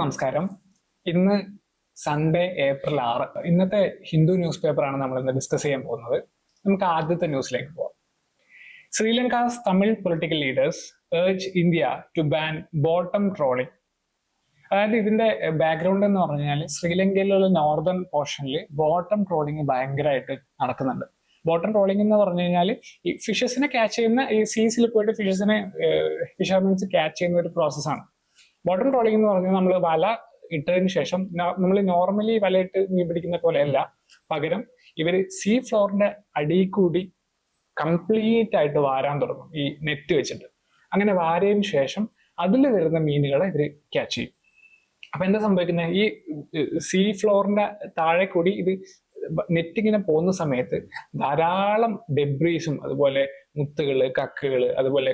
നമസ്കാരം. ഇന്ന് Sunday April 6. ഇന്നത്തെ ഹിന്ദു ന്യൂസ് പേപ്പറാണ് നമ്മൾ ഇന്ന് ഡിസ്കസ് ചെയ്യാൻ പോകുന്നത്. നമുക്ക് ആദ്യത്തെ ന്യൂസിലേക്ക് പോകാം. Sri Lanka's Tamil political leaders urge India to ban bottom trawling. അതായത് ഇതിന്റെ ബാക്ക്ഗ്രൗണ്ട് എന്ന് പറഞ്ഞാൽ ശ്രീലങ്കയിലുള്ള നോർത്തേൺ പോർഷനിൽ ബോട്ടം ട്രോളിംഗ് ഭയങ്കരമായിട്ട് നടക്കുന്നുണ്ട്. ബോട്ടം ട്രോളിംഗ് എന്ന് പറഞ്ഞു കഴിഞ്ഞാൽ ഈ ഫിഷസിനെ ക്യാച്ച് ചെയ്യുന്ന, ഈ സീസിൽ പോയിട്ട് ഫിഷർമെൻസ് ക്യാച്ച് ചെയ്യുന്ന ഒരു പ്രോസസ്സാണ്. ബോട്ടം ട്രോളിംഗ് എന്ന് പറഞ്ഞാൽ നമ്മൾ വല ഇട്ടതിന് ശേഷം നമ്മൾ നോർമലി വലയിട്ട് മീൻ പിടിക്കുന്ന പോലെയല്ല, പകരം ഇവർ സീ ഫ്ലോറിന്റെ അടിയിൽ കൂടി കംപ്ലീറ്റ് ആയിട്ട് വാരാൻ തുടങ്ങും ഈ നെറ്റ് വെച്ചിട്ട്. അങ്ങനെ വാരതിന് ശേഷം അതിൽ വരുന്ന മീനുകളെ ഇവർ ക്യാച്ച് ചെയ്യും. അപ്പൊ എന്താ സംഭവിക്കുന്നത്, ഈ സീ ഫ്ലോറിന്റെ താഴെ കൂടി ഇത് നെറ്റ് ഇങ്ങനെ പോകുന്ന സമയത്ത് ധാരാളം ഡെബ്രീസും അതുപോലെ മുത്തുകള്, കക്കുകള്, അതുപോലെ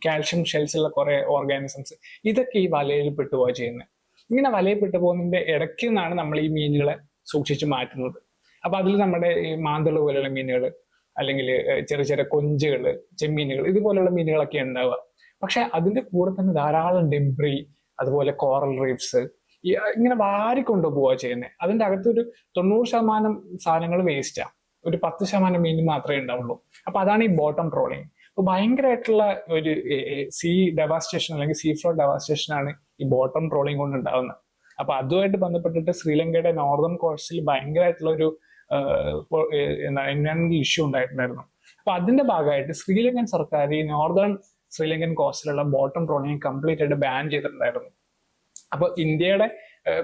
കാൽഷ്യം ഷെൽസ് ഉള്ള കുറെ ഓർഗാനിസംസ്, ഇതൊക്കെ ഈ വലയിൽ പെട്ടുപോവുക ചെയ്യുന്നത്. ഇങ്ങനെ വലയിൽ പെട്ടു പോകുന്നതിന്റെ ഇടയ്ക്ക് നിന്നാണ് നമ്മൾ ഈ മീനുകളെ സൂക്ഷിച്ച് മാറ്റുന്നത്. അപ്പൊ അതിൽ നമ്മുടെ ഈ മാന്തള് പോലെയുള്ള മീനുകൾ, അല്ലെങ്കിൽ ചെറിയ ചെറിയ കൊഞ്ചുകള്, ചെമ്മീനുകൾ, ഇതുപോലെയുള്ള മീനുകളൊക്കെ ഉണ്ടാവുക. പക്ഷെ അതിന്റെ കൂടെ തന്നെ ധാരാളം ഡെബ്രി, അതുപോലെ കോറൽ റീഫ്സ് ഇങ്ങനെ വാരിക്കൊണ്ടു പോവുക ചെയ്യുന്നത്. അതിന്റെ അകത്തൊരു 90% സാധനങ്ങൾ വേസ്റ്റാണ്, ഒരു 10% മീൻ മാത്രമേ ഉണ്ടാവുള്ളൂ. അപ്പൊ അതാണ് ഈ ബോട്ടം ട്രോളിങ്. അപ്പൊ ഭയങ്കരമായിട്ടുള്ള ഒരു സീ ഡെവാസ്റ്റേഷൻ അല്ലെങ്കിൽ സീ ഫ്ലോർ ഡെവാസ്റ്റേഷൻ ആണ് ഈ ബോട്ടം ട്രോളിങ് കൊണ്ട് ഉണ്ടാവുന്നത്. അപ്പൊ അതുമായിട്ട് ബന്ധപ്പെട്ടിട്ട് ശ്രീലങ്കയുടെ നോർത്തേൺ കോസ്റ്റിൽ ഭയങ്കരമായിട്ടുള്ള ഒരു എൻവയോൺമെന്റൽ ഇഷ്യൂ ഉണ്ടായിട്ടുണ്ടായിരുന്നു. അപ്പൊ അതിന്റെ ഭാഗമായിട്ട് ശ്രീലങ്കൻ സർക്കാർ ഈ നോർത്തേൺ ശ്രീലങ്കൻ കോസ്റ്റിലുള്ള ബോട്ടം ട്രോളിങ് കംപ്ലീറ്റ് ആയിട്ട് ബാൻ ചെയ്തിട്ടുണ്ടായിരുന്നു. അപ്പൊ ഇന്ത്യയുടെ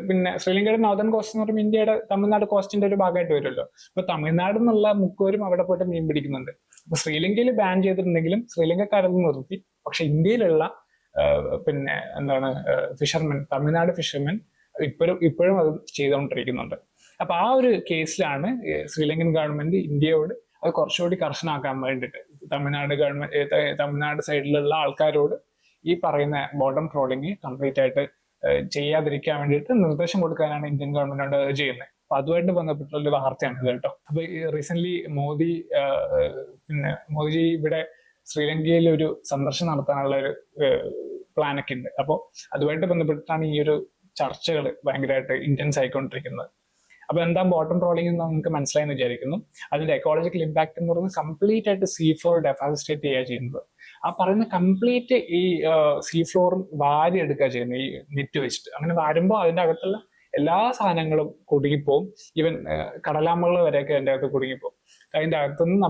പിന്നെ ശ്രീലങ്കയുടെ നോർത്തേൺ കോസ്റ്റ് എന്ന് പറയുമ്പോൾ ഇന്ത്യയുടെ തമിഴ്നാട് കോസ്റ്റിന്റെ ഒരു ഭാഗമായിട്ട് വരുമല്ലോ. അപ്പൊ തമിഴ്നാട് നിന്നുള്ള മുക്കവരും അവിടെ പോയിട്ട് മീൻ പിടിക്കുന്നുണ്ട്. അപ്പൊ ശ്രീലങ്കയിൽ ബാൻ ചെയ്തിട്ടുണ്ടെങ്കിലും ശ്രീലങ്കക്കാരത് നിർത്തി. പക്ഷെ ഇന്ത്യയിലുള്ള പിന്നെ എന്താണ് ഫിഷർമെൻ, തമിഴ്നാട് ഫിഷർമെൻ ഇപ്പോഴും അത് ചെയ്തുകൊണ്ടിരിക്കുന്നുണ്ട്. അപ്പൊ ആ ഒരു കേസിലാണ് ശ്രീലങ്കൻ ഗവൺമെന്റ് ഇന്ത്യയോട് അത് കുറച്ചുകൂടി കർശനമാക്കാൻ വേണ്ടിയിട്ട് തമിഴ്നാട് സൈഡിലുള്ള ആൾക്കാരോട് ഈ പറയുന്ന ബോട്ടം ട്രോളിങ് കംപ്ലീറ്റ് ആയിട്ട് ചെയ്യാതിരിക്കാൻ വേണ്ടിയിട്ട് നിർദ്ദേശം കൊടുക്കാനാണ് ഇന്ത്യൻ ഗവൺമെന്റിനോട് ഏർജ് ചെയ്യുന്നത്. അപ്പൊ അതുമായിട്ട് ബന്ധപ്പെട്ടുള്ള ഒരു വാർത്തയാണ് ഇത് കേട്ടോ. അപ്പൊ റീസെന്റ് മോദിജി ഇവിടെ ശ്രീലങ്കയിൽ ഒരു സന്ദർശനം നടത്താനുള്ള ഒരു പ്ലാനൊക്കെ ഉണ്ട്. അപ്പോൾ അതുമായിട്ട് ബന്ധപ്പെട്ടിട്ടാണ് ഈ ഒരു ചർച്ചകൾ ഭയങ്കരമായിട്ട് ഇന്റൻസ് ആയിക്കൊണ്ടിരിക്കുന്നത്. അപ്പൊ എന്താ ബോട്ടം ട്രോളിംഗ് എന്ന് നമുക്ക് മനസ്സിലായെന്ന് വിചാരിക്കുന്നു. അതിന്റെ എക്കോളജിക്കൽ ഇമ്പാക്ട് എന്ന് പറയുന്നത് കംപ്ലീറ്റ് ആയിട്ട് സീ ഫ്ലോർ ഡെഫാസ്റ്റേറ്റ് ചെയ്യുക ചെയ്യുന്നത്. ആ പറയുന്ന കംപ്ലീറ്റ് ഈ സീ ഫ്ലോർ വാരി എടുക്കുക ചെയ്യുന്നത് ഈ നെറ്റ് വെച്ചിട്ട്. അങ്ങനെ വരുമ്പോൾ അതിന്റെ അകത്തുള്ള എല്ലാ സാധനങ്ങളും കുടുങ്ങിപ്പോവും. ഈവൻ കടലാമ്പകൾ വരെയൊക്കെ അതിൻ്റെ അകത്ത് കുടുങ്ങിപ്പോവും. അതിന്റെ അകത്തുനിന്ന്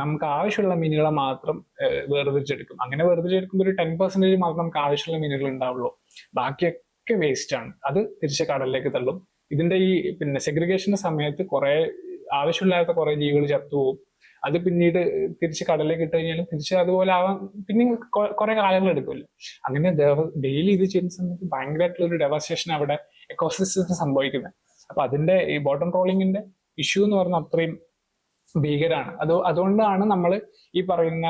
നമുക്ക് ആവശ്യമുള്ള മീനുകളെ മാത്രം വേർതിരിച്ചെടുക്കും. അങ്ങനെ വേർതിരിച്ചെടുക്കുമ്പോൾ ഒരു 10% മാത്രം നമുക്ക് ആവശ്യമുള്ള മീനുകൾ ഉണ്ടാവുള്ളൂ. ബാക്കിയൊക്കെ വേസ്റ്റ് ആണ്. അത് തിരിച്ച് കടലിലേക്ക് തള്ളും. ഇതിന്റെ ഈ സെഗ്രിഗേഷന്റെ സമയത്ത് കുറെ ആവശ്യമില്ലാത്ത കുറെ ജീവികൾ ചത്തുപോകും. അത് പിന്നീട് തിരിച്ച് കടലിലേക്ക് ഇട്ട് കഴിഞ്ഞാലും തിരിച്ച് അതുപോലെ ആവാൻ പിന്നെ കുറെ കാലങ്ങൾ എടുക്കുമല്ലോ. അങ്ങനെ ഡെയിലി ഇത് ചെയ്യുന്ന സമയത്ത് ഭയങ്കരമായിട്ടുള്ള ഒരു ഡെവാസ്റ്റേഷൻ അവിടെ എക്കോസിസ്റ്റത്തിന് സംഭവിക്കുന്നത്. അപ്പൊ അതിന്റെ ഈ ബോട്ടം ട്രോളിങ്ങിന്റെ ഇഷ്യൂ എന്ന് പറഞ്ഞാൽ അത്രയും ഭീകരമാണ്. അതുകൊണ്ടാണ് നമ്മൾ ഈ പറയുന്ന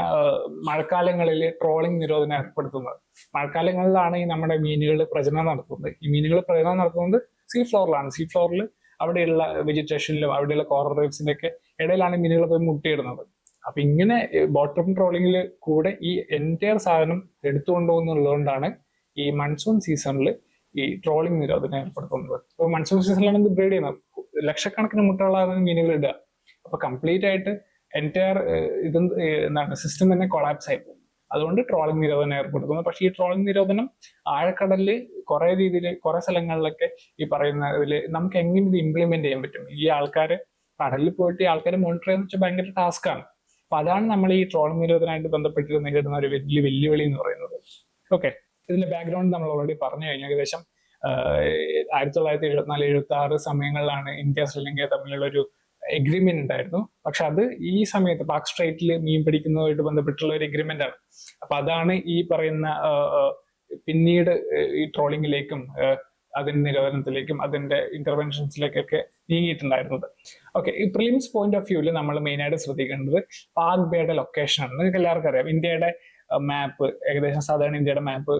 മഴക്കാലങ്ങളിൽ ട്രോളിംഗ് നിരോധനം ഏർപ്പെടുത്തുന്നത്. മഴക്കാലങ്ങളിലാണ് ഈ നമ്മുടെ മീനുകൾ പ്രജനനം നടത്തുന്നത്. ഈ മീനുകൾ പ്രജനനം നടത്തുന്നത് സീ ഫ്ലോറിലാണ്. സീ ഫ്ലോറിൽ അവിടെയുള്ള വെജിറ്റേഷനിലും അവിടെയുള്ള കോറൽ റീഫ്സിന്റെ ഒക്കെ ഇടയിലാണ് മീനുകൾ പോയി മുട്ടയിടുന്നത്. അപ്പൊ ഇങ്ങനെ ബോട്ടം ട്രോളിങ്ങിൽ കൂടെ ഈ എൻറ്റയർ സാധനം എടുത്തുകൊണ്ടുപോകുന്നുള്ളതുകൊണ്ടാണ് ഈ മൺസൂൺ സീസണിൽ ഈ ട്രോളിംഗ് നിരോധനം ഏർപ്പെടുത്തുന്നത്. അപ്പൊ മൺസൂൺ സീസണിലാണ് ഇത് ബ്രീഡ് ചെയ്യുന്നത്. ലക്ഷക്കണക്കിന് മുട്ടകളാണ് മീനുകൾ ഇടുക. അപ്പൊ കംപ്ലീറ്റ് ആയിട്ട് എൻറ്റയർ സിസ്റ്റം തന്നെ കൊളാപ്സ് ആയി പോകും. അതുകൊണ്ട് ട്രോളിംഗ് നിരോധനം ഏർപ്പെടുത്തുന്നു. പക്ഷേ ഈ ട്രോളിംഗ് നിരോധനം ആഴക്കടലിൽ കുറെ സ്ഥലങ്ങളിലൊക്കെ ഈ പറയുന്ന ഇതിൽ നമുക്ക് എങ്ങനെ ഇത് ഇംപ്ലിമെന്റ് ചെയ്യാൻ പറ്റും? ഈ ആൾക്കാര് കടലിൽ പോയിട്ട് ഈ ആൾക്കാരെ മോണിറ്റർ ചെയ്യുന്ന വെച്ചാൽ ഭയങ്കര ടാസ്ക്കാണ്. അപ്പൊ അതാണ് നമ്മൾ ഈ ട്രോളിംഗ് നിരോധനമായിട്ട് ബന്ധപ്പെട്ട് നേരിടുന്ന ഒരു വലിയ വെല്ലുവിളി എന്ന് പറയുന്നത്. ഓക്കെ, ഇതിന്റെ ബാക്ക്ഗ്രൗണ്ട് നമ്മൾ ഓൾറെഡി പറഞ്ഞു കഴിഞ്ഞു. ഏകദേശം 1974-76 സമയങ്ങളിലാണ് ഇന്ത്യ ശ്രീലങ്ക തമ്മിലുള്ള ഒരു എഗ്രിമെന്റ് ഉണ്ടായിരുന്നു. പക്ഷെ അത് ഈ സമയത്ത് പാക് സ്ട്രൈറ്റിൽ മീൻ പിടിക്കുന്നതുമായിട്ട് ബന്ധപ്പെട്ടുള്ള ഒരു എഗ്രിമെന്റ് ആണ്. അപ്പൊ അതാണ് ഈ പറയുന്ന പിന്നീട് ഈ ട്രോളിങ്ങിലേക്കും അതിന്റെ നിരോധനത്തിലേക്കും അതിന്റെ ഇന്റർവെൻഷൻസിലേക്കൊക്കെ നീങ്ങിയിട്ടുണ്ടായിരുന്നത്. ഓക്കെ, ഈ പ്രിലിംസ് പോയിന്റ് ഓഫ് വ്യൂവിൽ നമ്മൾ മെയിനായിട്ട് ശ്രദ്ധിക്കേണ്ടത് പാക് ബേയുടെ ലൊക്കേഷൻ ആണ്. നിങ്ങൾക്ക് എല്ലാവർക്കും അറിയാം, ഇന്ത്യയുടെ മാപ്പ് ഏകദേശം സാധാരണ ഇന്ത്യയുടെ മാപ്പ്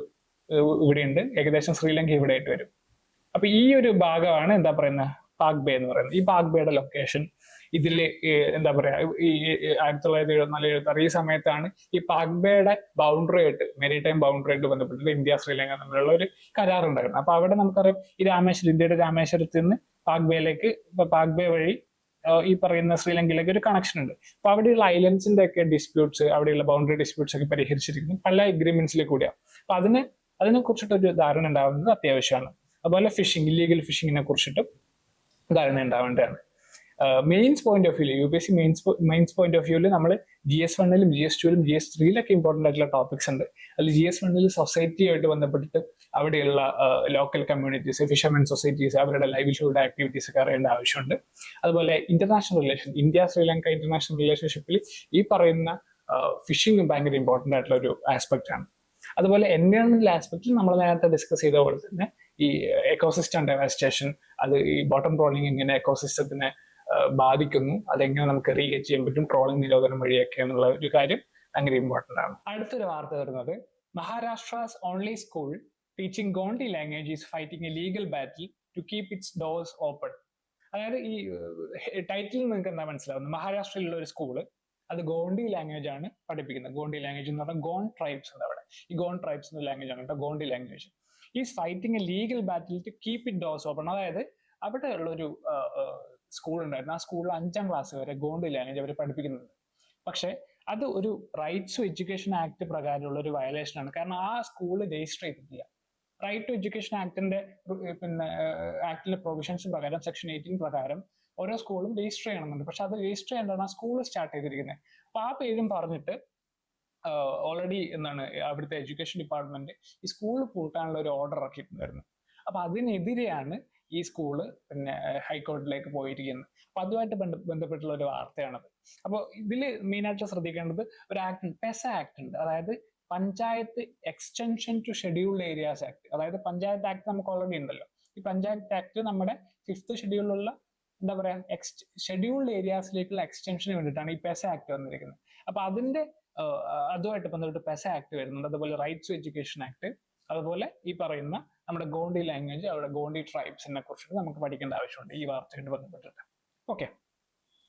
ഇവിടെയുണ്ട്, ഏകദേശം ശ്രീലങ്ക ഇവിടെ ആയിട്ട് വരും. അപ്പൊ ഈ ഒരു ഭാഗമാണ് എന്താ പറയുന്നത് പാക് ബേ എന്ന് പറയുന്നത്. ഈ പാക് ബേയുടെ ലൊക്കേഷൻ ഇതില് എന്താ പറയാ, ഈ 1974-76 ഈ സമയത്താണ് ഈ പാക്ബേയുടെ ബൗണ്ടറി ആയിട്ട്, മെരിടൈം ബൗണ്ടറി ആയിട്ട് ബന്ധപ്പെട്ടിട്ട് ഇന്ത്യ ശ്രീലങ്ക തമ്മിലുള്ള ഒരു കരാറുണ്ടായിരുന്നു. അപ്പൊ അവിടെ നമുക്കറിയാം ഈ രാമേശ്വരം, ഇന്ത്യയുടെ രാമേശ്വരത്തിൽ നിന്ന് പാക്ബേയിലേക്ക്, പാക്ബേ വഴി ഈ പറയുന്ന ശ്രീലങ്കയിലേക്ക് ഒരു കണക്ഷൻ ഉണ്ട്. അപ്പൊ അവിടെയുള്ള ഐലൻഡ്സിന്റെ ഒക്കെ ഡിസ്പ്യൂട്ട്സ്, അവിടെയുള്ള ബൗണ്ടറി ഡിസ്പ്യൂട്ട്സ് ഒക്കെ പരിഹരിച്ചിരിക്കുന്നത് പല എഗ്രിമെന്റ്സിൽ കൂടിയാണ്. അപ്പൊ അതിനെ കുറിച്ചിട്ടൊരു ധാരണ ഉണ്ടാവുന്നത് അത്യാവശ്യമാണ്. അതുപോലെ ഫിഷിംഗ്, ഇല്ലീഗൽ ഫിഷിങ്ങിനെ കുറിച്ചിട്ടും ധാരണ ഉണ്ടാവേണ്ടതാണ്. Mains point of view, UPSC mains point of വ്യൂവിൽ നമ്മൾ GS1-ലും GS2-ലും GS3-ലൊക്കെ ഇമ്പോർട്ടൻ്റ് ആയിട്ടുള്ള ടോപ്പിക്സ് ഉണ്ട്. അതിൽ GS1-ൽ സൊസൈറ്റിയായിട്ട് ബന്ധപ്പെട്ടിട്ട് അവിടെയുള്ള ലോക്കൽ കമ്മ്യൂണിറ്റീസ്, ഫിഷർമെൻ സൊസൈറ്റീസ്, അവരുടെ ലൈവ്ലിഹുഡ് ആക്ടിവിറ്റീസ് ഒക്കെ അറിയേണ്ട ആവശ്യമുണ്ട്. അതുപോലെ international relation, India Sri Lanka international റിലേഷൻഷിപ്പിൽ ഈ പറയുന്ന ഫിഷിംഗ് ഭയങ്കര ഇമ്പോർട്ടൻ്റ് ആയിട്ടുള്ള ഒരു ആസ്പെക്ട് ആണ്. അതുപോലെ എൻവയോൺമെന്റൽ ആസ്പെക്റ്റിൽ നമ്മൾ നേരത്തെ ഡിസ്കസ് ചെയ്ത പോലെ തന്നെ ഈ എക്കോസിസ്റ്റം ഡെവാസ്റ്റേഷൻ, അത് ഈ ബോട്ടം ട്രോളിംഗ് എങ്ങനെ എക്കോസിസ്റ്റത്തിനെ ബാധിക്കുന്നു, അതെങ്ങനെ നമുക്ക് റീഗേറ്റ് ചെയ്യാൻ പറ്റും ട്രോളിംഗ് നിരോധനം വഴിയൊക്കെ എന്നുള്ള ഒരു കാര്യം ഭയങ്കര ഇമ്പോർട്ടൻ്റ് ആണ്. അടുത്തൊരു വാർത്ത വരുന്നത്, Maharashtra's only school teaching Gondi language is fighting a legal battle to keep its doors open. അതായത് ഈ ടൈറ്റിൽ നിങ്ങൾക്ക് എന്താ മനസ്സിലാവുന്നത്, മഹാരാഷ്ട്രയിലുള്ള ഒരു സ്കൂള് അത് ഗോണ്ടി ലാംഗ്വേജ് ആണ് പഠിപ്പിക്കുന്നത്. ഗോണ്ടി ലാംഗ്വേജ് എന്ന് പറഞ്ഞാൽ ഗോൺ ട്രൈബ്സ് ഉണ്ട് അവിടെ. ഈ ഗോൺ ട്രൈബ്സിന്റെ ലാംഗ്വേജ് ആണ് കേട്ടോ Gondi language. Is fighting a legal battle to keep it doors open. അതായത് അവിടെ ഉള്ളൊരു സ്കൂൾ ഉണ്ടായിരുന്നു. ആ സ്കൂളിൽ 5ാം ക്ലാസ് വരെ ഗോണ്ടി ലാംഗ്വേജ് അവർ പഠിപ്പിക്കുന്നുണ്ട്. പക്ഷെ അത് ഒരു റൈറ്റ്സ് ടു എഡ്യൂക്കേഷൻ ആക്ട് പ്രകാരമുള്ള ഒരു വയലേഷൻ ആണ്. കാരണം ആ സ്കൂൾ രജിസ്റ്റർ ചെയ്തിട്ടില്ല. റൈറ്റ് ടു എഡ്യൂക്കേഷൻ ആക്ടിന്റെ ആക്ടിലെ പ്രൊവിഷൻസ് പ്രകാരം, സെക്ഷൻ 18 പ്രകാരം ഓരോ സ്കൂളും രജിസ്റ്റർ ചെയ്യണമെന്നുണ്ട്. പക്ഷെ അത് രജിസ്റ്റർ ചെയ്യേണ്ടതാണ് ആ സ്കൂൾ സ്റ്റാർട്ട് ചെയ്തിരിക്കുന്നത്. അപ്പൊ ആ പേരും പറഞ്ഞിട്ട് ഓൾറെഡി എന്താണ് അവിടുത്തെ എഡ്യൂക്കേഷൻ ഡിപ്പാർട്ട്മെന്റ് ഈ സ്കൂൾ പൂട്ടാനുള്ള ഒരു ഓർഡർ ഇറക്കിയിട്ടുണ്ടായിരുന്നു. അപ്പൊ അതിനെതിരെയാണ് ഈ സ്കൂള് ഹൈക്കോടതിയിലേക്ക് പോയിരിക്കുന്നത്. അപ്പൊ അതുമായിട്ട് ബന്ധപ്പെട്ടുള്ള ഒരു വാർത്തയാണത്. അപ്പോൾ ഇതിൽ മെയിനായിട്ട് ശ്രദ്ധിക്കേണ്ടത് ഒരു ആക്ട്, പെസ ആക്ട് ഉണ്ട്. അതായത് panchayat extension to scheduled areas act. അതായത് പഞ്ചായത്ത് ആക്ട് നമുക്ക് ഓൾറെഡി ഉണ്ടല്ലോ. ഈ പഞ്ചായത്ത് ആക്ട് നമ്മുടെ 5th ഷെഡ്യൂളിലുള്ള എന്താ പറയാ ഷെഡ്യൂൾഡ് ഏരിയാസിലേക്കുള്ള എക്സ്റ്റൻഷന് വേണ്ടിയിട്ടാണ് ഈ പെസ ആക്ട് വന്നിരിക്കുന്നത്. അപ്പൊ അതുമായിട്ട് ബന്ധപ്പെട്ട് പെസ ആക്ട് വരുന്നുണ്ട്. അതുപോലെ റൈറ്റ്സ് ടു എഡ്യൂക്കേഷൻ ആക്ട്, അതുപോലെ ഈ പറയുന്ന നമ്മുടെ ഗോണ്ടി ലാംഗ്വേജ്, അവിടെ ഗോണ്ടി ട്രൈബ്സിനെ കുറിച്ചിട്ട് നമുക്ക് പഠിക്കേണ്ട ആവശ്യമുണ്ട് ഈ വാർത്തയായിട്ട് ബന്ധപ്പെട്ടിട്ട്. ഓക്കെ,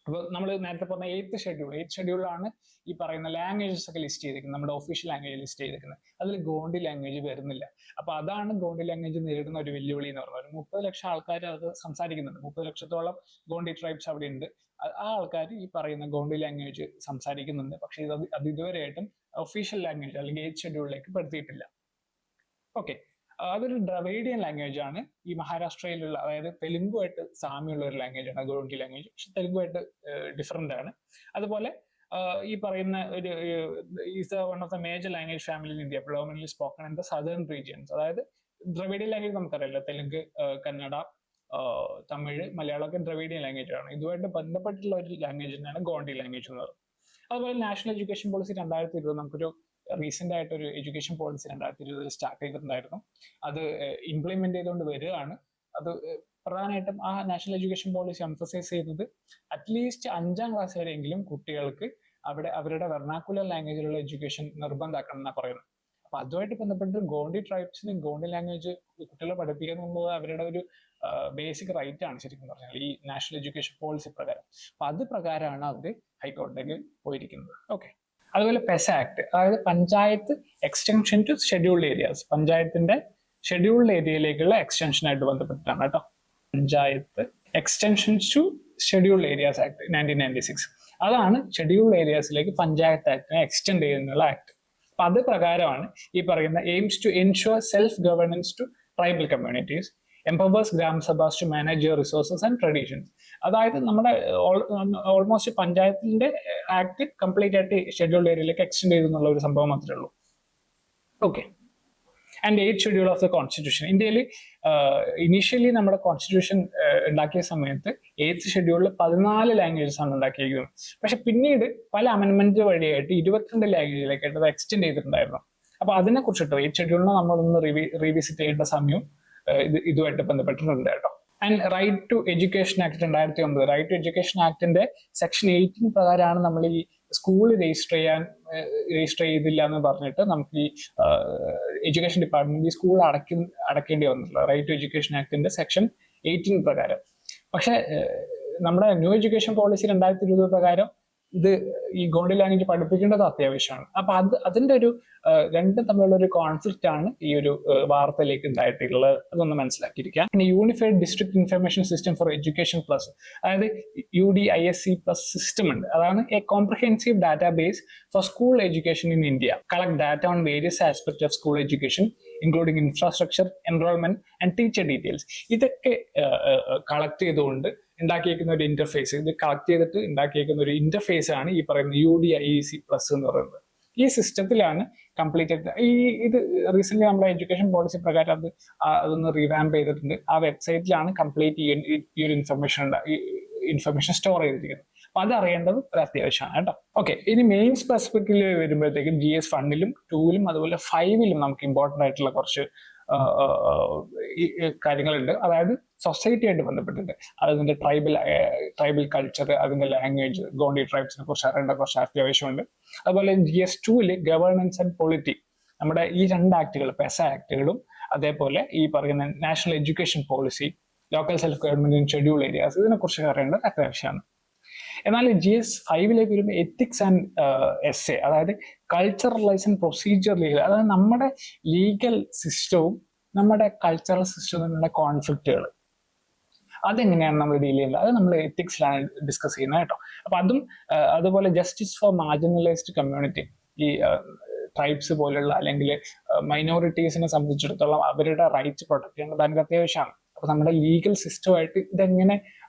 അപ്പോൾ നമ്മൾ നേരത്തെ പറഞ്ഞ 8th ഷെഡ്യൂളിലാണ് ഈ പറയുന്ന ലാംഗ്വേജസ് ഒക്കെ ലിസ്റ്റ് ചെയ്തിരിക്കുന്നത്, നമ്മുടെ ഒഫീഷ്യൽ ലാംഗ്വേജ് ലിസ്റ്റ് ചെയ്തിരിക്കുന്നത്. അതിൽ ഗോണ്ടി ലാംഗ്വേജ് വരുന്നില്ല. അപ്പൊ അതാണ് ഗോണ്ടി ലാംഗ്വേജ് നേരിടുന്ന ഒരു വെല്ലുവിളി എന്ന് പറയുന്നത്. 30 ലക്ഷം ആൾക്കാർ അത് സംസാരിക്കുന്നുണ്ട്. 30 ലക്ഷത്തോളം ഗോണ്ടി ട്രൈബ്സ് അവിടെ ഉണ്ട്. ആ ആൾക്കാർ ഈ പറയുന്ന ഗോണ്ടി ലാംഗ്വേജ് സംസാരിക്കുന്നുണ്ട്. പക്ഷെ അത് ഇതുവരെയായിട്ടും ഒഫീഷ്യൽ ലാംഗ്വേജ് അല്ലെങ്കിൽ 8th ഷെഡ്യൂളിലേക്ക് പെടുത്തിയിട്ടില്ല. ഓക്കെ, അതൊരു ദ്രവീഡിയൻ ലാംഗ്വേജ് ആണ്. ഈ മഹാരാഷ്ട്രയിലുള്ള, അതായത് തെലുങ്കുമായിട്ട് സാമ്യമുള്ള ഒരു ലാംഗ്വേജ് ആണ് ഗോണ്ടി ലാംഗ്വേജ്. പക്ഷെ തെലുങ്കുമായിട്ട് ഡിഫറെന്റ് ആണ്. അതുപോലെ ഈ പറയുന്ന ഒരു is one of the major language family in India, predominantly spoken in the southern regions. അതായത് ദ്രവീഡിയൻ ലാംഗ്വേജ് നമുക്കറിയാലോ, തെലുങ്ക്, കന്നഡ, തമിഴ്, മലയാളം ഒക്കെ ദ്രവീഡിയൻ ലാംഗ്വേജ് ആണ്. ഇതുമായിട്ട് ബന്ധപ്പെട്ടുള്ള ഒരു ലാംഗ്വേജ് തന്നെയാണ് ഗോണ്ടി ലാംഗ്വേജ് എന്ന് പറയുന്നത്. അതുപോലെ നാഷണൽ എഡ്യൂക്കേഷൻ പോളിസി 2020 നമുക്കൊരു റീസെന്റ് ആയിട്ട് ഒരു എഡ്യൂക്കേഷൻ പോളിസി 2020 സ്റ്റാർട്ട് ചെയ്തിട്ടുണ്ടായിരുന്നു. അത് ഇംപ്ലിമെന്റ് ചെയ്തുകൊണ്ട് വരികയാണ്. അത് പ്രധാനമായിട്ടും ആ നാഷണൽ എഡ്യൂക്കേഷൻ പോളിസി എംഫസൈസ് ചെയ്യുന്നത് അറ്റ്ലീസ്റ്റ് 5ാം ക്ലാസ് വരെയെങ്കിലും കുട്ടികൾക്ക് അവരുടെ വെർണാക്കുലർ ലാംഗ്വേജിലുള്ള എഡ്യൂക്കേഷൻ നിർബന്ധമാക്കണം എന്നാണ് പറയുന്നത്. അപ്പൊ അതുമായിട്ട് ബന്ധപ്പെട്ട് ഗോണ്ടി ട്രൈബ്സിന് ഗോണ്ടി ലാംഗ്വേജ് കുട്ടികളെ പഠിപ്പിക്കുക എന്നുള്ളത് അവരുടെ ഒരു ബേസിക് റൈറ്റ് ആണ് ശരിക്കും പറഞ്ഞാൽ ഈ നാഷണൽ എഡ്യൂക്കേഷൻ പോളിസി പ്രകാരം. അപ്പൊ അത് പ്രകാരമാണ് അവർ ഹൈക്കോടതിയിലേക്ക് പോയിരിക്കുന്നത്. ഓക്കെ, അതുപോലെ പെസ ആക്ട്, അതായത് panchayat extension to scheduled areas, പഞ്ചായത്തിന്റെ ഷെഡ്യൂൾഡ് ഏരിയയിലേക്കുള്ള എക്സ്റ്റൻഷനായിട്ട് ബന്ധപ്പെട്ടിട്ടാണ് കേട്ടോ. Panchayat extension to scheduled areas act 1996. അതാണ് ഷെഡ്യൂൾഡ് ഏരിയാസിലേക്ക് പഞ്ചായത്ത് ആക്ടിനെ എക്സ്റ്റെൻഡ് ചെയ്യുന്നുള്ള ആക്ട്. അപ്പൊ അത് പ്രകാരമാണ് ഈ പറയുന്ന aims to ensure self governance to tribal communities, empowers gram sabhas to manage your resources and traditions. അതായത് നമ്മുടെ ഓൾമോസ്റ്റ് പഞ്ചായത്തിന്റെ ആക്ട് കംപ്ലീറ്റ് ആയിട്ട് ഷെഡ്യൂൾഡ് ഏരിയയിലേക്ക് എക്സ്റ്റെൻഡ് ചെയ്തു എന്നുള്ള ഒരു സംഭവം മാത്രമേ ഉള്ളൂ. Okay, and 8th schedule of the constitution. ഇന്ത്യയിൽ ഇനീഷ്യലി നമ്മുടെ കോൺസ്റ്റിറ്റ്യൂഷൻ ഉണ്ടാക്കിയ സമയത്ത് 8th ഷെഡ്യൂളിൽ 14 ലാംഗ്വേജസ് ആണ് ഉണ്ടാക്കിയിരിക്കുന്നത്. പക്ഷെ പിന്നീട് പല അമെൻമെന്റ് വഴിയായിട്ട് 22 ലാംഗ്വേജിലേക്കായിട്ട് അത് എക്സ്റ്റെൻഡ് ചെയ്തിട്ടുണ്ടായിരുന്നു. അപ്പൊ അതിനെ കുറിച്ചിട്ടോ 8th ഷെഡ്യൂളിനെ നമ്മളൊന്ന് റീവിസിറ്റ് ചെയ്യേണ്ട സമയം ഇതുമായിട്ട് ബന്ധപ്പെട്ടിട്ടുണ്ട് കേട്ടോ. And right to education act 2009, right to education ആക്ടിന്റെ സെക്ഷൻ 18 പ്രകാരമാണ് നമ്മൾ ഈ സ്കൂൾ രജിസ്റ്റർ ചെയ്തില്ല എന്ന് പറഞ്ഞിട്ട് നമുക്ക് ഈ എഡ്യൂക്കേഷൻ ഡിപ്പാർട്ട്മെന്റ് ഈ സ്കൂൾ അടക്കേണ്ടി വന്നിട്ടുള്ളത് റൈറ്റ് ടു എഡ്യൂക്കേഷൻ ആക്ടിന്റെ സെക്ഷൻ 18 പ്രകാരം. പക്ഷെ നമ്മുടെ ന്യൂ എഡ്യൂക്കേഷൻ പോളിസി 2020 പ്രകാരം ഇത് ഈ ഗോണ്ടി ലാംഗ്വേജ് പഠിപ്പിക്കേണ്ടത് അത്യാവശ്യമാണ്. അപ്പൊ അതിന്റെ ഒരു രണ്ടും തമ്മിലുള്ള ഒരു കോൺഫ്ലിക്റ്റ് ആണ് ഈ ഒരു വാർത്തയിലേക്ക് ഉണ്ടായിട്ടുള്ളത്. അതൊന്ന് മനസ്സിലാക്കിയിരിക്കാം. പിന്നെ unified district information system for education plus, അതായത് UDISC പ്ലസ് സിസ്റ്റം ഉണ്ട്. അതാണ് a comprehensive database for school education in India, collect data on various aspect of school education including infrastructure, enrolment and teacher details. ഇതൊക്കെ collect ചെയ്തുകൊണ്ട് ഉണ്ടാക്കിയേക്കുന്ന ഒരു interface, ഇത് collect ചെയ്തിട്ട് ഉണ്ടാക്കിയേക്കുന്ന ഒരു ഇന്റർഫേസ് ആണ് ഈ പറയുന്ന UDISC പ്ലസ് എന്ന് പറയുന്നത്. ഈ സിസ്റ്റത്തിലാണ് കംപ്ലീറ്റ് ഇത് റീസെന്റ് നമ്മുടെ എഡ്യൂക്കേഷൻ പോളിസി പ്രകാരം അതൊന്ന് റിവാമ്പ് ചെയ്തിട്ടുണ്ട്. ആ വെബ്സൈറ്റിലാണ് കംപ്ലീറ്റ് ഈ ഒരു ഇൻഫർമേഷൻ സ്റ്റോർ ചെയ്തിരിക്കുന്നത്. അപ്പൊ അത് അറിയേണ്ടത് ഒരു അത്യാവശ്യമാണ് കേട്ടോ. ഓക്കെ, ഇനി മെയിൻസ് പെർസ്പെക്റ്റീവിൽ വരുമ്പോഴത്തേക്കും GS 1-ലും 2-ലും അതുപോലെ 5-ലും നമുക്ക് ഇമ്പോർട്ടൻ്റ് ആയിട്ടുള്ള കുറച്ച് കാര്യങ്ങളുണ്ട്. അതായത് സൊസൈറ്റി ആയിട്ട് ബന്ധപ്പെട്ടിട്ട് അതിന്റെ ട്രൈബൽ കൾച്ചർ, അതിന്റെ ലാംഗ്വേജ്, ഗോണ്ടി ട്രൈബ്സിനെ കുറിച്ച് അറിയേണ്ട കുറച്ച് അത്യാവശ്യമുണ്ട്. അതുപോലെ GS 2-ല് ഗവേണൻസ് ആൻഡ് പൊളിറ്റി, നമ്മുടെ ഈ 2 ആക്ടുകൾ, പെസ ആക്ടുകളും അതേപോലെ ഈ പറയുന്ന national education policy, local self government in schedule areas, ഇതിനെ കുറിച്ച് അറിയേണ്ടത് അത്യാവശ്യമാണ്. എന്നാൽ GS 5-ലേക്ക് വരുമ്പോൾ എത്തിക്സ് ആൻഡ് SA, അതായത് കൾച്ചറലൈസ് ആൻഡ് പ്രൊസീജിയർ ലീഗൽ, അതായത് നമ്മുടെ ലീഗൽ സിസ്റ്റവും നമ്മുടെ കൾച്ചറൽ സിസ്റ്റവും തമ്മിലുള്ള കോൺഫ്ലിക്റ്റുകൾ, അതെങ്ങനെയാണ് നമ്മൾ ഡീൽ ചെയ്യുന്നത്, അത് നമ്മൾ എത്തിക്സിലാണ് ഡിസ്കസ് ചെയ്യുന്നത് കേട്ടോ. അപ്പൊ അതുപോലെ ജസ്റ്റിസ് ഫോർ മാർജിനലൈസ്ഡ് കമ്മ്യൂണിറ്റി, ഈ ട്രൈബ്സ് പോലുള്ള അല്ലെങ്കിൽ മൈനോറിറ്റീസിനെ സംബന്ധിച്ചിടത്തോളം അവരുടെ റൈറ്റ്സ് പ്രൊട്ടക്ട് ചെയ്യേണ്ടത് ഭയങ്കര അത്യാവശ്യമാണ്. അപ്പൊ നമ്മുടെ ലീഗൽ സിസ്റ്റമായിട്ട് ഇതെങ്ങനെ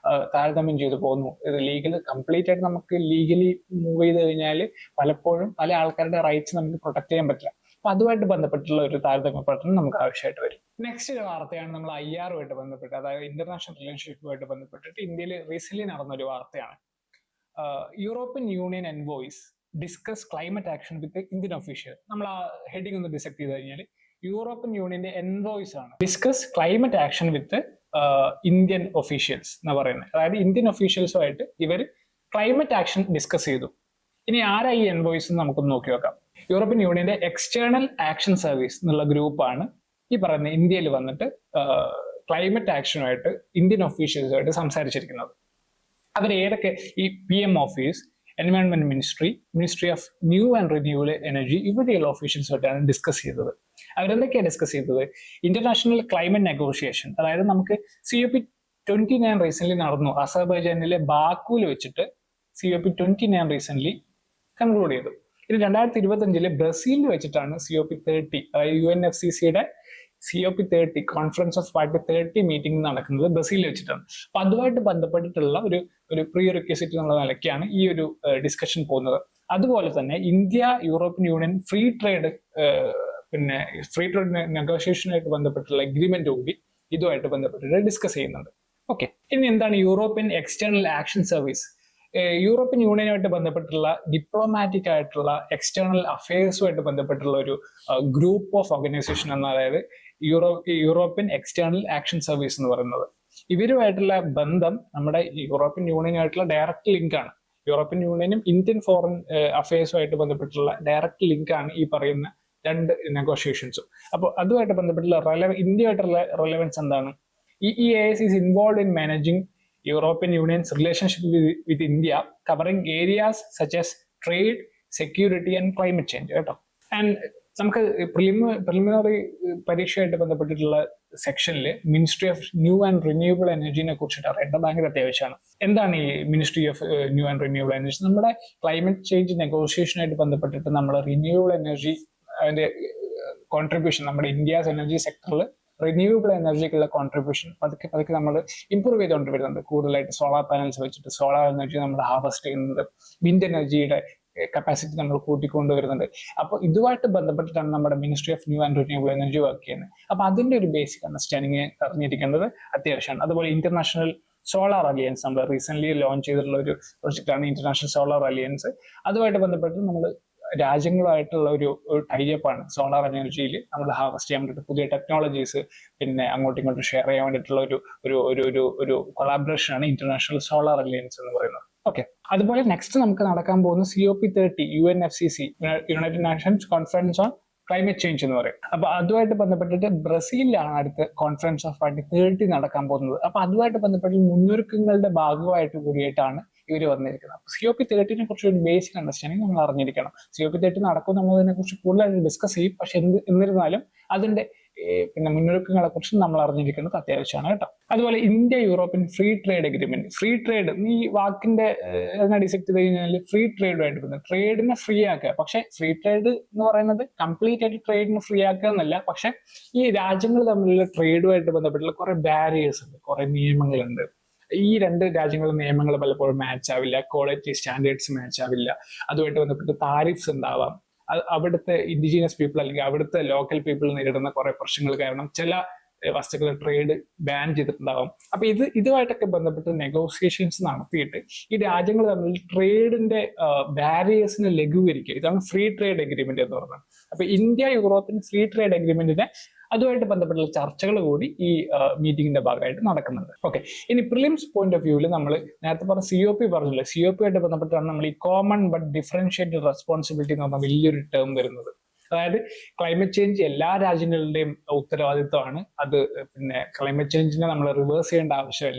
താരതമ്യം ചെയ്തു പോകുന്നു, ഇത് കംപ്ലീറ്റ് ആയിട്ട് നമുക്ക് ലീഗലി മൂവ് ചെയ്ത് കഴിഞ്ഞാൽ പലപ്പോഴും പല ആൾക്കാരുടെ റൈറ്റ്സ് നമുക്ക് പ്രൊട്ടക്ട് ചെയ്യാൻ പറ്റില്ല. അപ്പൊ അതുമായിട്ട് ബന്ധപ്പെട്ടുള്ള ഒരു താരതമ്യപ്പെടുത്തൽ നമുക്ക് ആവശ്യമായിട്ട് വരും. നെക്സ്റ്റ് ഒരു വാർത്തയാണ് നമ്മൾ IR-ഉമായിട്ട് ബന്ധപ്പെട്ട്, അതായത് ഇന്റർനാഷണൽ റിലേഷൻഷിപ്പുമായിട്ട് ബന്ധപ്പെട്ടിട്ട് ഇന്ത്യയിൽ റീസെന്റ് നടന്നൊരു വാർത്തയാണ്. European union envoys discuss climate action with Indian official. നമ്മൾ ആ ഹെഡിങ് ഒന്ന് ഡിസെക്ട് ചെയ്ത് കഴിഞ്ഞാൽ യൂറോപ്യൻ യൂണിയന്റെ എൻവോയ്സ് ആണ് discuss climate action with Indian officials എന്ന് പറയുന്നത്. അതായത് ഇന്ത്യൻ ഒഫീഷ്യൽസുമായിട്ട് ഇവർ ക്ലൈമറ്റ് ആക്ഷൻ ഡിസ്കസ് ചെയ്തു. ഇനി ആരാ ഈ എൻവോയ്സ് എന്ന് നമുക്കൊന്ന് നോക്കി നോക്കാം. യൂറോപ്യൻ യൂണിയന്റെ എക്സ്റ്റേണൽ ആക്ഷൻ സർവീസ് എന്നുള്ള ഗ്രൂപ്പാണ് ഈ പറയുന്ന ഇന്ത്യയിൽ വന്നിട്ട് ക്ലൈമറ്റ് ആക്ഷനുമായിട്ട് ഇന്ത്യൻ ഒഫീഷ്യൽസുമായിട്ട് സംസാരിച്ചിരിക്കുന്നത്. അവർ ഏതൊക്കെ ഈ PM office, environment ministry of new and renewable energy, ഇവിടെയുള്ള ഓഫീഷ്യൽസുമായിട്ടാണ് ഡിസ്കസ് ചെയ്തത്. അവരെന്തൊക്കെയാണ് ഡിസ്കസ് ചെയ്തത്? ഇന്റർനാഷണൽ ക്ലൈമറ്റ് നെഗോഷിയേഷൻ, അതായത് നമുക്ക് COP29 റീസെന്റ് നടന്നു. അസർബൈജാനിലെ ബാക്കുവിൽ വെച്ചിട്ട് COP29 റീസെന്റ് കൺക്ലൂഡ് ചെയ്തു. ഇനി 2025 ബ്രസീലിൽ വെച്ചിട്ടാണ് COP30, അതായത് UNFCCയുടെ COP30 conference of party 30 meeting നടക്കുന്നത് ബ്രസീലിൽ വെച്ചിട്ടാണ്. അപ്പൊ അതുമായിട്ട് ബന്ധപ്പെട്ടിട്ടുള്ള ഒരു പ്രീ റിക്വസിറ്റ് എന്നുള്ള നിലയ്ക്കാണ് ഈ ഒരു ഡിസ്കഷൻ പോകുന്നത്. അതുപോലെ തന്നെ India European union free trade നെഗോഷിയേഷനായിട്ട് ബന്ധപ്പെട്ടുള്ള എഗ്രിമെന്റ് കൂടി ഇതുമായിട്ട് ബന്ധപ്പെട്ടിട്ട് ഡിസ്കസ് ചെയ്യുന്നുണ്ട്. ഓക്കെ, ഇനി എന്താണ് European external action service? European യൂണിയനുമായിട്ട് ബന്ധപ്പെട്ടുള്ള ഡിപ്ലോമാറ്റിക് ആയിട്ടുള്ള എക്സ്റ്റേണൽ അഫയേഴ്സുമായിട്ട് ബന്ധപ്പെട്ടുള്ള ഒരു ഗ്രൂപ്പ് ഓഫ് ഓർഗനൈസേഷൻ ആണ്, അതായത് യൂറോപ്യൻ എക്സ്റ്റേണൽ ആക്ഷൻ സർവീസ് എന്ന് പറയുന്നത്. ഇവരുമായിട്ടുള്ള ബന്ധം നമ്മുടെ യൂറോപ്യൻ യൂണിയനുമായിട്ടുള്ള ഡയറക്റ്റ് ലിങ്ക് ആണ്. യൂറോപ്യൻ യൂണിയനും ഇന്ത്യൻ ഫോറിൻ അഫയേഴ്സുമായിട്ട് ബന്ധപ്പെട്ടുള്ള ഡയറക്റ്റ് ലിങ്ക് ആണ് ഈ പറയുന്ന 2 നെഗോഷിയേഷൻസും. അപ്പോൾ അതുമായിട്ട് ബന്ധപ്പെട്ടുള്ള ഇന്ത്യയായിട്ടുള്ള റെലവൻസ് എന്താണ്? EEAS is involved in managing European Union's relationship with India, covering areas such as trade, security and climate change. കേട്ടോ. ആൻഡ് നമുക്ക് പ്രിലിമിനറി പരീക്ഷയായിട്ട് ബന്ധപ്പെട്ടിട്ടുള്ള സെക്ഷനിൽ ministry of new and renewable എനർജിനെ കുറിച്ചിട്ട് അറിയേണ്ടത് ഭയങ്കര അത്യാവശ്യമാണ്. എന്താണ് ഈ ministry of new and renewable energy? നമ്മുടെ ക്ലൈമറ്റ് ചേഞ്ച് നെഗോഷിയേഷനായിട്ട് ബന്ധപ്പെട്ടിട്ട് നമ്മൾ റിന്യൂവബിൾ എനർജി അതിന്റെ കോൺട്രിബ്യൂഷൻ, നമ്മുടെ ഇന്ത്യസ് എനർജി സെക്ടറിൽ റിന്യൂവബിൾ എനർജിക്കുള്ള കോൺട്രിബ്യൂഷൻ പതുക്കെ നമ്മൾ ഇമ്പ്രൂവ് ചെയ്തുകൊണ്ട് വരുന്നുണ്ട്. കൂടുതലായിട്ട് സോളാർ പാനൽസ് വെച്ചിട്ട് സോളാർ എനർജി നമ്മൾ ഹാർവെസ്റ്റ് ചെയ്യുന്നുണ്ട്. വിൻഡ് എനർജിയുടെ കപ്പാസിറ്റി നമ്മൾ കൂട്ടിക്കൊണ്ടുവരുന്നുണ്ട്. അപ്പോൾ ഇതുമായിട്ട് ബന്ധപ്പെട്ടിട്ടാണ് നമ്മുടെ ministry of new and renewable energy work ചെയ്യുന്നത്. അപ്പോൾ അതിന്റെ ഒരു ബേസിക് അണ്ടർസ്റ്റാൻഡിങ് അറിഞ്ഞിരിക്കേണ്ടത് അത്യാവശ്യമാണ്. അതുപോലെ ഇന്റർനാഷണൽ സോളാർ അലിയൻസ് നമ്മൾ റീസെന്റ് ലോഞ്ച് ചെയ്തിട്ടുള്ള ഒരു പ്രൊജക്റ്റാണ് ഇന്റർനാഷണൽ സോളാർ അലിയൻസ്. അതുമായിട്ട് ബന്ധപ്പെട്ട് നമ്മൾ രാജ്യങ്ങളുമായിട്ടുള്ള ഒരു ടൈപ്പാണ് സോളാർ എനർജിയിൽ നമ്മൾ ഹാർവെസ്റ്റ് ചെയ്യാൻ വേണ്ടിയിട്ട് പുതിയ ടെക്നോളജീസ് പിന്നെ അങ്ങോട്ടും ഇങ്ങോട്ടും ഷെയർ ചെയ്യാൻ വേണ്ടിയിട്ടുള്ള ഒരു കൊളാബറേഷൻ ആണ് ഇന്റർനാഷണൽ സോളാർ അലിയൻസ് എന്ന് പറയുന്നത്. ഓക്കെ, അതുപോലെ നെക്സ്റ്റ് നമുക്ക് നടക്കാൻ പോകുന്ന COP30 UNFCC, United Nations conference on climate change എന്ന് പറയും. അപ്പൊ അതുമായിട്ട് ബന്ധപ്പെട്ടിട്ട് ബ്രസീലിലാണ് അടുത്ത കോൺഫറൻസ് ഓഫ് പാർട്ടി 30 നടക്കാൻ പോകുന്നത്. അപ്പൊ അതുമായിട്ട് ബന്ധപ്പെട്ട് മുന്നൊരുക്കങ്ങളുടെ ഭാഗമായിട്ട് കൂടിയിട്ടാണ് ഇവർ വന്നിരിക്കുന്നത്. അപ്പൊ COP30 കുറിച്ച് ഒരു ബേസിക് അണ്ടർസ്റ്റാൻഡിങ് നമ്മൾ അറിഞ്ഞിരിക്കണം. COP30 നടക്കും, നമ്മൾ അതിനെ കുറിച്ച് കൂടുതലായിട്ട് ഡിസ്കസ് ചെയ്യും. പക്ഷെ എന്നിരുന്നാലും അതിന്റെ പിന്നെ മുന്നൊരുക്കങ്ങളെ കുറിച്ച് നമ്മൾ അറിഞ്ഞിരിക്കുന്നത് അത്യാവശ്യമാണ് കേട്ടോ. അതുപോലെ India European free trade agreement. Free trade ഈ വാക്കിന്റെ ഡിസെക്ട് ചെയ്ത് കഴിഞ്ഞാൽ ഫ്രീ ട്രേഡുമായിട്ട് ബന്ധം, ട്രേഡിനെ ഫ്രീ ആക്കുക. പക്ഷെ ഫ്രീ ട്രേഡ് എന്ന് പറയുന്നത് കംപ്ലീറ്റ് ആയിട്ട് ട്രേഡിനെ ഫ്രീ ആക്കുക എന്നല്ല. പക്ഷെ ഈ രാജ്യങ്ങൾ തമ്മിലുള്ള ട്രേഡുമായിട്ട് ബന്ധപ്പെട്ടുള്ള കുറെ ബാരിയേഴ്സ് ഉണ്ട്, കുറെ നിയമങ്ങളുണ്ട്. ഈ രണ്ട് രാജ്യങ്ങളുടെ നിയമങ്ങൾ പലപ്പോഴും മാച്ച് ആവില്ല, ക്വാളിറ്റി സ്റ്റാൻഡേർഡ്സ് മാച്ച് ആവില്ല. അതുമായിട്ട് ബന്ധപ്പെട്ട് താരിഫ്സ് ഉണ്ടാവാം. അവിടുത്തെ ഇൻഡിജീനിയസ് പീപ്പിൾ അല്ലെങ്കിൽ അവിടുത്തെ ലോക്കൽ പീപ്പിൾ നേരിടുന്ന കുറെ പ്രശ്നങ്ങൾ കാരണം ചില വസ്തുക്കൾ ട്രേഡ് ബാൻ ചെയ്തിട്ടുണ്ടാവും. അപ്പൊ ഇതുമായിട്ടൊക്കെ ബന്ധപ്പെട്ട് നെഗോസിയേഷൻസ് നടത്തിയിട്ട് ഈ രാജ്യങ്ങൾ തമ്മിൽ ട്രേഡിന്റെ ബാരിയേഴ്സിനെ ലഘൂകരിക്കുക. ഇതാണ് ഫ്രീ ട്രേഡ് എഗ്രിമെന്റ് എന്ന് പറയുന്നത്. അപ്പൊ ഇന്ത്യ യൂറോപ്യൻ ഫ്രീ ട്രേഡ് എഗ്രിമെന്റിനെ അതുമായിട്ട് ബന്ധപ്പെട്ടുള്ള ചർച്ചകൾ കൂടി ഈ മീറ്റിംഗിന്റെ ഭാഗമായിട്ട് നടക്കുന്നുണ്ട്. ഓക്കെ, ഇനി പ്രിലിംസ് പോയിന്റ് ഓഫ് വ്യൂവിൽ നമ്മൾ നേരത്തെ പറഞ്ഞ COP പറഞ്ഞില്ലേ, COP ആയിട്ട് ബന്ധപ്പെട്ടാണ് നമ്മൾ ഈ കോമൺ ബട്ട് ഡിഫറൻഷിയേറ്റഡ് റെസ്പോൺസിബിലിറ്റി എന്ന് പറഞ്ഞ വലിയൊരു ടേം വരുന്നത്. അതായത് ക്ലൈമറ്റ് ചേഞ്ച് എല്ലാ രാജ്യങ്ങളുടെയും ഉത്തരവാദിത്വമാണ്. അത് പിന്നെ ക്ലൈമറ്റ് ചേഞ്ചിനെ നമ്മൾ റിവേഴ്സ് ചെയ്യേണ്ട ആവശ്യം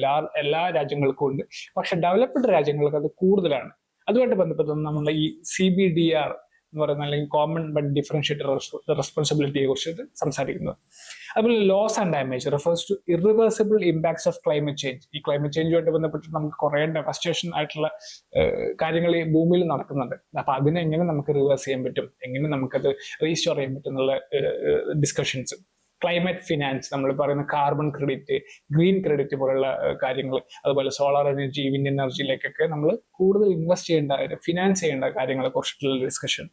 എല്ലാ രാജ്യങ്ങൾക്കും ഉണ്ട്. പക്ഷെ ഡെവലപ്ഡ് രാജ്യങ്ങൾക്ക് അത് കൂടുതലാണ്. അതുമായിട്ട് ബന്ധപ്പെട്ട് നമ്മൾ ഈ CBDR എന്ന് പറയുന്ന അല്ലെങ്കിൽ കോമൺ ബട്ട് ഡിഫറൻഷിയേറ്റഡ് റെസ്പോൺസിബിലിറ്റിയെ കുറിച്ചിട്ട് സംസാരിക്കുന്നത്. അതുപോലെ loss and damage refers to irreversible impacts of climate change. ഈ ക്ലൈമറ്റ് ചേഞ്ചുമായിട്ട് ബന്ധപ്പെട്ട് നമുക്ക് കുറെ ഡെവസ്റ്റേഷൻ ആയിട്ടുള്ള കാര്യങ്ങൾ ഈ ഭൂമിയിൽ നടക്കുന്നുണ്ട്. അപ്പൊ അതിനെ എങ്ങനെ നമുക്ക് റിവേഴ്സ് ചെയ്യാൻ പറ്റും, എങ്ങനെ നമുക്കത് റീസ്റ്റോർ ചെയ്യാൻ പറ്റും എന്നുള്ള ഡിസ്കഷൻസ്. ക്ലൈമറ്റ് ഫിനാൻസ്, നമ്മൾ പറയുന്ന കാർബൺ ക്രെഡിറ്റ്, ഗ്രീൻ ക്രെഡിറ്റ് പോലുള്ള കാര്യങ്ങൾ, അതുപോലെ സോളാർ എനർജി, വിൻഡ് എനർജിയിലേക്കൊക്കെ നമ്മൾ കൂടുതൽ ഇൻവെസ്റ്റ് ചെയ്യേണ്ട, ഫിനാൻസ് ചെയ്യേണ്ട കാര്യങ്ങളെ കുറിച്ചിട്ടുള്ള ഡിസ്കഷൻ.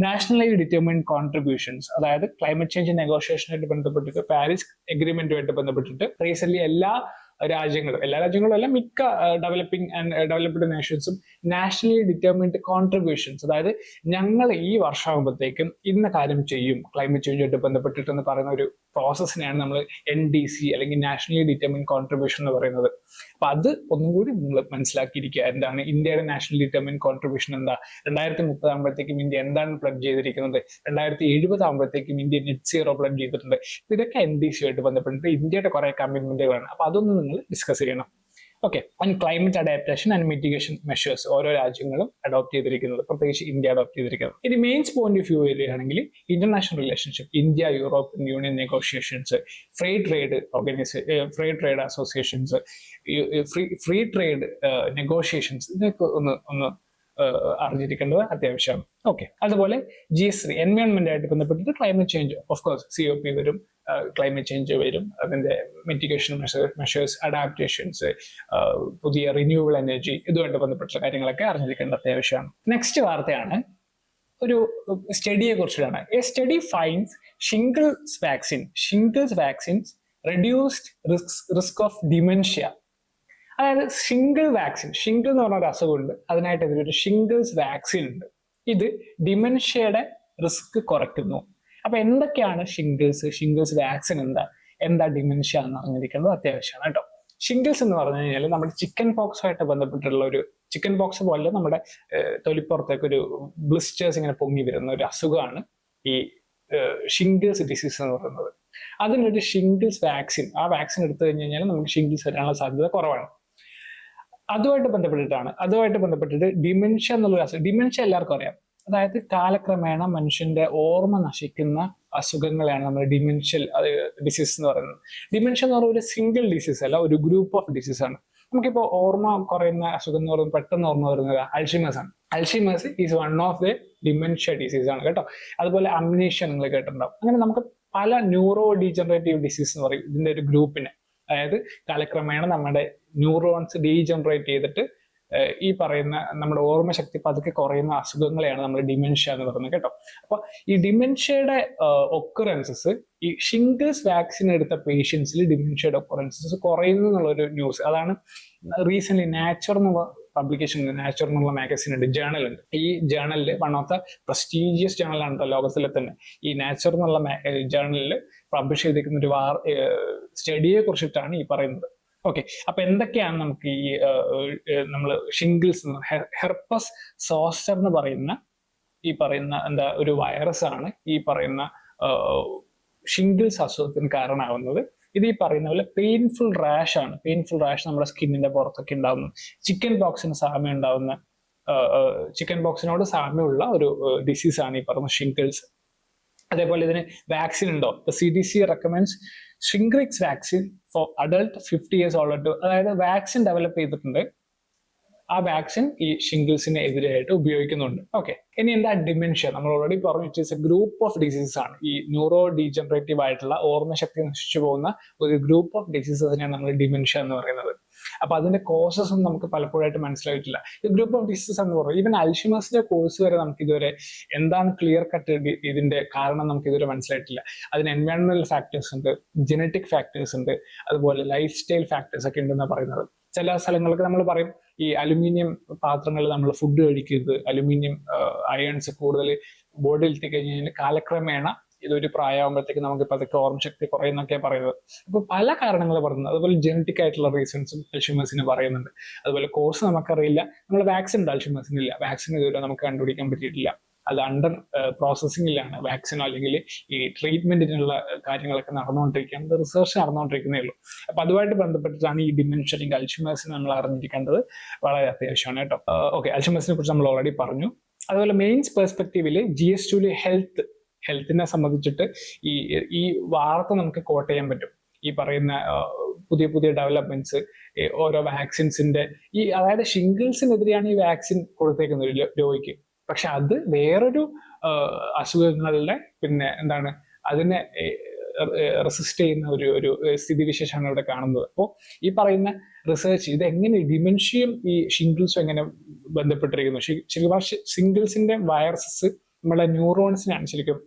നാഷണലി ഡിറ്റർമിൻഡ് കോൺട്രിബ്യൂഷൻസ്, അതായത് ക്ലൈമറ്റ് ചേഞ്ച് നെഗോഷിയേഷനായിട്ട് ബന്ധപ്പെട്ടിട്ട് പാരീസ് എഗ്രിമെന്റുമായിട്ട് ബന്ധപ്പെട്ടിട്ട് റീസെന്റ് എല്ലാ രാജ്യങ്ങളും അല്ല, മിക്ക ഡെവലപ്ഡ് നേഷൻസും നാഷണലി ഡിറ്റർമിൻഡ് കോൺട്രിബ്യൂഷൻസ്, അതായത് ഞങ്ങൾ ഈ വർഷമാകുമ്പോഴത്തേക്കും ഇന്ന കാര്യം ചെയ്യും ക്ലൈമറ്റ് ചേഞ്ചുമായിട്ട് ബന്ധപ്പെട്ടിട്ട് എന്ന് പറയുന്ന ഒരു പ്രോസസ്സിനെയാണ് നമ്മൾ NDC അല്ലെങ്കിൽ നാഷണലി ഡിറ്റർമിൻഡ് കോൺട്രിബ്യൂഷൻ എന്ന് പറയുന്നത്. അപ്പൊ അത് ഒന്നും കൂടി നിങ്ങൾ മനസ്സിലാക്കിയിരിക്കുക. എന്താണ് ഇന്ത്യയുടെ നാഷണൽ ഡിറ്റർമിൻഡ് കോൺട്രിബ്യൂഷൻ, എന്താ 2030 ആകുമ്പോഴത്തേക്കും ഇന്ത്യ എന്താണ് പ്ലഡ് ചെയ്തിരിക്കുന്നത്, 2070 ആകുമ്പോഴത്തേക്കും ഇന്ത്യ നെറ്റ് സീറോ പ്ലഡ് ചെയ്തിട്ടുണ്ട്. ഇതൊക്കെ NDC ആയിട്ട് ബന്ധപ്പെട്ടിട്ട് ഇന്ത്യയുടെ കുറെ കമ്മിറ്റ്മെന്റുകളാണ്. അപ്പൊ അതൊന്നും നിങ്ങൾ ഡിസ്കസ് ചെയ്യണം. Okay, and climate adaptation and mitigation measures ഓരോ രാജ്യങ്ങളും അഡോപ്റ്റ് ചെയ്തിരിക്കുന്നത്, പ്രത്യേകിച്ച് ഇന്ത്യ അഡോപ്റ്റ് ചെയ്തിരിക്കുന്നത്. ഇനി മെയിൻസ് പോയിന്റ് ഓഫ് വ്യൂ വരികയാണെങ്കിൽ international relationship, India European union negotiations, free trade associations, free trade negotiations, ഇതൊക്കെ ഒന്ന് അറിഞ്ഞിരിക്കേണ്ടത് അത്യാവശ്യമാണ്. ഓക്കെ, അതുപോലെ GS3 എൻവയോൺമെന്റ് ആയിട്ട് ബന്ധപ്പെട്ടിട്ട് climate change, of course COP വരും, ക്ലൈമറ്റ് ചേഞ്ച് വരും, അതിന്റെ മിറ്റിഗേഷൻ മെഷേഴ്സ്, അഡാപ്റ്റേഷൻസ്, പുതിയ റിന്യൂവബിൾ എനർജി, ഇതുമായിട്ട് ബന്ധപ്പെട്ടുള്ള കാര്യങ്ങളൊക്കെ അറിഞ്ഞിരിക്കേണ്ട അത്യാവശ്യമാണ്. നെക്സ്റ്റ് വാർത്തയാണ് ഒരു സ്റ്റഡിയെ കുറിച്ചിട്ടാണ്. A study finds shingles vaccines reduced risk of dementia. അതായത് ഷിംഗിൾ എന്ന് പറഞ്ഞ ഒരു അസുഖമുണ്ട്, അതിനായിട്ട് ഇതിലൊരു ഷിംഗിൾസ് വാക്സിൻ ഉണ്ട്. ഇത് ഡിമെൻഷ്യയുടെ റിസ്ക് കുറയ്ക്കുന്നു. അപ്പൊ എന്തൊക്കെയാണ് ഷിംഗിൾസ് വാക്സിൻ, എന്താ ഡിമെൻഷ്യ എന്ന് അറിഞ്ഞിരിക്കുന്നത് അത്യാവശ്യമാണ് കേട്ടോ. ഷിംഗിൾസ് എന്ന് പറഞ്ഞു കഴിഞ്ഞാൽ നമ്മുടെ ചിക്കൻ പോക്സുമായിട്ട് ബന്ധപ്പെട്ടുള്ള ഒരു, ചിക്കൻ പോക്സ് പോലെ നമ്മുടെ തൊലിപ്പുറത്തേക്ക് ഒരു ബ്ലിസ്റ്റേഴ്സ് ഇങ്ങനെ പൊങ്ങി വരുന്ന ഒരു അസുഖമാണ് ഈ ഷിംഗിൾസ് ഡിസീസ് എന്ന് പറയുന്നത്. അതിനൊരു ഷിംഗിൾസ് വാക്സിൻ, ആ വാക്സിൻ എടുത്തു കഴിഞ്ഞ് കഴിഞ്ഞാൽ നമുക്ക് ഷിംഗിൾസ് വരാനുള്ള സാധ്യത കുറവാണ്. അതുമായിട്ട് ബന്ധപ്പെട്ടിട്ട് ഡിമെൻഷ്യ എന്നുള്ളൊരു അസുഖം, ഡിമെൻഷ്യ എല്ലാവർക്കും അറിയാം. അതായത് കാലക്രമേണ മനുഷ്യന്റെ ഓർമ്മ നശിക്കുന്ന അസുഖങ്ങളെയാണ് നമ്മൾ ഡിമെൻഷ്യൽ ഡിസീസ് എന്ന് പറയുന്നത്. ഡിമെൻഷ്യ എന്ന് പറയുന്നത് ഒരു സിംഗിൾ ഡിസീസ് അല്ല, ഒരു ഗ്രൂപ്പ് ഓഫ് ഡിസീസ് ആണ്. നമുക്കിപ്പോൾ ഓർമ്മ കുറയുന്ന അസുഖം എന്ന് പറയുന്നത്, പെട്ടെന്ന് ഓർമ്മ വരുന്നത് അൾഷിമേഴ്സ് ആണ്. Alzheimer's is one of the dementia disease ആണ് കേട്ടോ. അതുപോലെ അംനീഷ്യ നിങ്ങൾ കേട്ടിട്ടുണ്ടാവും. അങ്ങനെ നമുക്ക് പല ന്യൂറോ ഡീജനറേറ്റീവ് ഡിസീസ് എന്ന് പറയും ഇതിന്റെ ഒരു ഗ്രൂപ്പിനെ. അതായത് കാലക്രമേണ നമ്മുടെ ന്യൂറോൺസ് ഡീജനറേറ്റ് ചെയ്തിട്ട് ഈ പറയുന്ന നമ്മുടെ ഓർമ്മശക്തി പതുക്കെ കുറയുന്ന അസുഖങ്ങളെയാണ് നമ്മൾ ഡിമെൻഷ്യ എന്ന് പറയുന്നത് കേട്ടോ. അപ്പൊ ഈ ഡിമെൻഷ്യയുടെ ഒക്കറൻസസ്, ഈ ഷിംഗിൾസ് വാക്സിൻ എടുത്ത പേഷ്യൻസിൽ ഡിമെൻഷ്യയുടെ ഒക്കറൻസസ് കുറയുന്നു എന്നുള്ളൊരു ന്യൂസ്. അതാണ് റീസെന്റ് നാച്ചർ എന്നുള്ള പബ്ലിക്കേഷൻ, നാച്ചർ എന്നുള്ള മാഗസിൻ ഉണ്ട്, ജേണൽ ഉണ്ട്. ഈ ജേണലിൽ വൺ ഓഫ് ദ പ്രസ്റ്റീജിയസ് ജേണലാണ് ലോകത്തിലെ തന്നെ. ഈ നാച്ചർ എന്നുള്ള ജേണലിൽ പബ്ലിഷ് ചെയ്തിരിക്കുന്ന ഒരു സ്റ്റഡിയെ കുറിച്ചിട്ടാണ് ഈ പറയുന്നത്. ഓക്കെ, അപ്പൊ എന്തൊക്കെയാണ് നമുക്ക് ഈ നമ്മൾ ഷിംഗിൾസ്, ഹെർപ്പസ് സോസ്റ്റർ എന്ന് പറയുന്ന ഈ പറയുന്ന ഒരു വൈറസ് ആണ് ഈ പറയുന്ന ഷിംഗിൾസ് അസുഖത്തിന് കാരണമാകുന്നത്. ഇത് ഈ പറയുന്ന പോലെ പെയിൻഫുൾ റാഷ് ആണ്. പെയിൻഫുൾ റാഷ് നമ്മുടെ സ്കിന്നിന്റെ പുറത്തൊക്കെ ഉണ്ടാകുന്നു. ചിക്കൻ പോക്സിന് സാമ്യം ഉണ്ടാകുന്ന ചിക്കൻ പോക്സിനോട് സാമ്യമുള്ള ഒരു ഡിസീസാണ് ഈ പറയുന്ന ഷിംഗിൾസ്. അതേപോലെ ഇതിന് വാക്സിൻ ഉണ്ടോ? CDC recommends Shingrix vaccine for adult 50 years old. അതായത് വാക്സിൻ ഡെവലപ്പ് ചെയ്തിട്ടുണ്ട്. ആ വാക്സിൻ ഈ ഷിംഗിൾസിന് എതിരായിട്ട് ഉപയോഗിക്കുന്നുണ്ട്. ഓക്കെ, ഇനി എന്താ ഡിമെൻഷ്യ? നമ്മൾ ഓൾറെഡി പറഞ്ഞു, it is A group of diseases ആണ്. ഈ ന്യൂറോ ഡീജനറേറ്റീവ് ആയിട്ടുള്ള ഓർമ്മശക്തി നശിച്ചു പോകുന്ന ഒരു ഗ്രൂപ്പ് ഓഫ് ഡിസീസസിനെയാണ് നമ്മൾ ഡിമെൻഷ്യ എന്ന് പറയുന്നത്. അപ്പൊ അതിന്റെ കോസസ് ഒന്നും നമുക്ക് പലപ്പോഴായിട്ട് മനസ്സിലായിട്ടില്ല. ഈ ഗ്രൂപ്പ് ഓഫ് ഡിസീസസ് എന്ന് പറയുന്നത് ഈവൻ അൽഷിമേഴ്സിന്റെ കോഴ്സ് വരെ നമുക്ക് ഇതുവരെ എന്താണ് ക്ലിയർ കട്ട് ഇതിന്റെ കാരണം നമുക്ക് ഇതുവരെ മനസ്സിലായിട്ടില്ല. അതിന് എൻവയോൺമെന്റൽ ഫാക്ടേഴ്സ് ഉണ്ട്, ജനറ്റിക് ഫാക്ടേഴ്സ് ഉണ്ട്, അതുപോലെ ലൈഫ് സ്റ്റൈൽ ഫാക്ടേഴ്സ് ഒക്കെ ഉണ്ടെന്നാണ് പറയുന്നത്. ചില സ്ഥലങ്ങൾക്ക് നമ്മൾ പറയും ഈ അലുമിനിയം പാത്രങ്ങളിൽ നമ്മൾ ഫുഡ് കഴിക്കരുത്, അലുമിനിയം അയൺസ് കൂടുതൽ ബോഡിയിൽ എത്തിക്കഴിഞ്ഞാൽ കാലക്രമേണ ഇതൊരു പ്രായമാകുമ്പോഴത്തേക്ക് നമുക്ക് പതുക്കെ ഓർമ്മശക്തി കുറയുന്നൊക്കെ പറയുന്നത്. അപ്പൊ പല കാരണങ്ങൾ പറയുന്നത്. അതുപോലെ ജനറ്റിക് ആയിട്ടുള്ള റീസൺസും അൽഷിമേഴ്സിന് പറയുന്നുണ്ട്. അതുപോലെ കോഴ്സ് നമുക്കറിയില്ല. നമ്മൾ വാക്സിൻ ഉണ്ട്, അൽഷിമേഴ്സിന് ഇല്ല. വാക്സിൻ ഇതുവരെ നമുക്ക് കണ്ടുപിടിക്കാൻ പറ്റിയിട്ടില്ല. അത് അണ്ടർ പ്രോസസ്സിംഗിലാണ് വാക്സിനോ അല്ലെങ്കിൽ ഈ ട്രീറ്റ്മെന്റിനുള്ള കാര്യങ്ങളൊക്കെ നടന്നുകൊണ്ടിരിക്കുന്നത്, റിസർച്ച് നടന്നുകൊണ്ടിരിക്കുന്നേ ഉള്ളൂ. അപ്പൊ അതുമായിട്ട് ബന്ധപ്പെട്ടിട്ടാണ് ഈ ഡിമെൻഷ്യ അല്ലെങ്കിൽ അൽഷിമേഴ്സിനെ നമ്മൾ അറിഞ്ഞിരിക്കേണ്ടത് വളരെ അത്യാവശ്യമാണ് കേട്ടോ. ഓക്കെ, അൽഷിമേഴ്സിനെ കുറിച്ച് നമ്മൾ ഓൾറെഡി പറഞ്ഞു. അതുപോലെ മെയിൻസ് പെർസ്പെക്റ്റീവില് GS2 ഹെൽത്തിനെ സംബന്ധിച്ചിട്ട് ഈ വാർത്ത നമുക്ക് കോട്ട് ചെയ്യാൻ പറ്റും. ഈ പറയുന്ന പുതിയ പുതിയ ഡെവലപ്മെന്റ്സ്, ഓരോ വാക്സിൻസിന്റെ അതായത് ഷിംഗിൾസിനെതിരെയാണ് ഈ വാക്സിൻ കൊടുത്തേക്കുന്നത് രോഗിക്ക്. പക്ഷെ അത് വേറൊരു അസുഖങ്ങളുടെ അതിനെ റെസിസ്റ്റ് ചെയ്യുന്ന ഒരു സ്ഥിതിവിശേഷമാണ് ഇവിടെ കാണുന്നത്. അപ്പോൾ ഈ പറയുന്ന റിസർച്ച് ഇത് എങ്ങനെ ഡിമെൻഷ്യയും ഈ ഷിംഗിൾസും എങ്ങനെ ബന്ധപ്പെട്ടിരിക്കുന്നു? ഷിംഗിൾസിന്റെ വൈറസസ് നമ്മുടെ ന്യൂറോൺസിനാണ് ശരിക്കും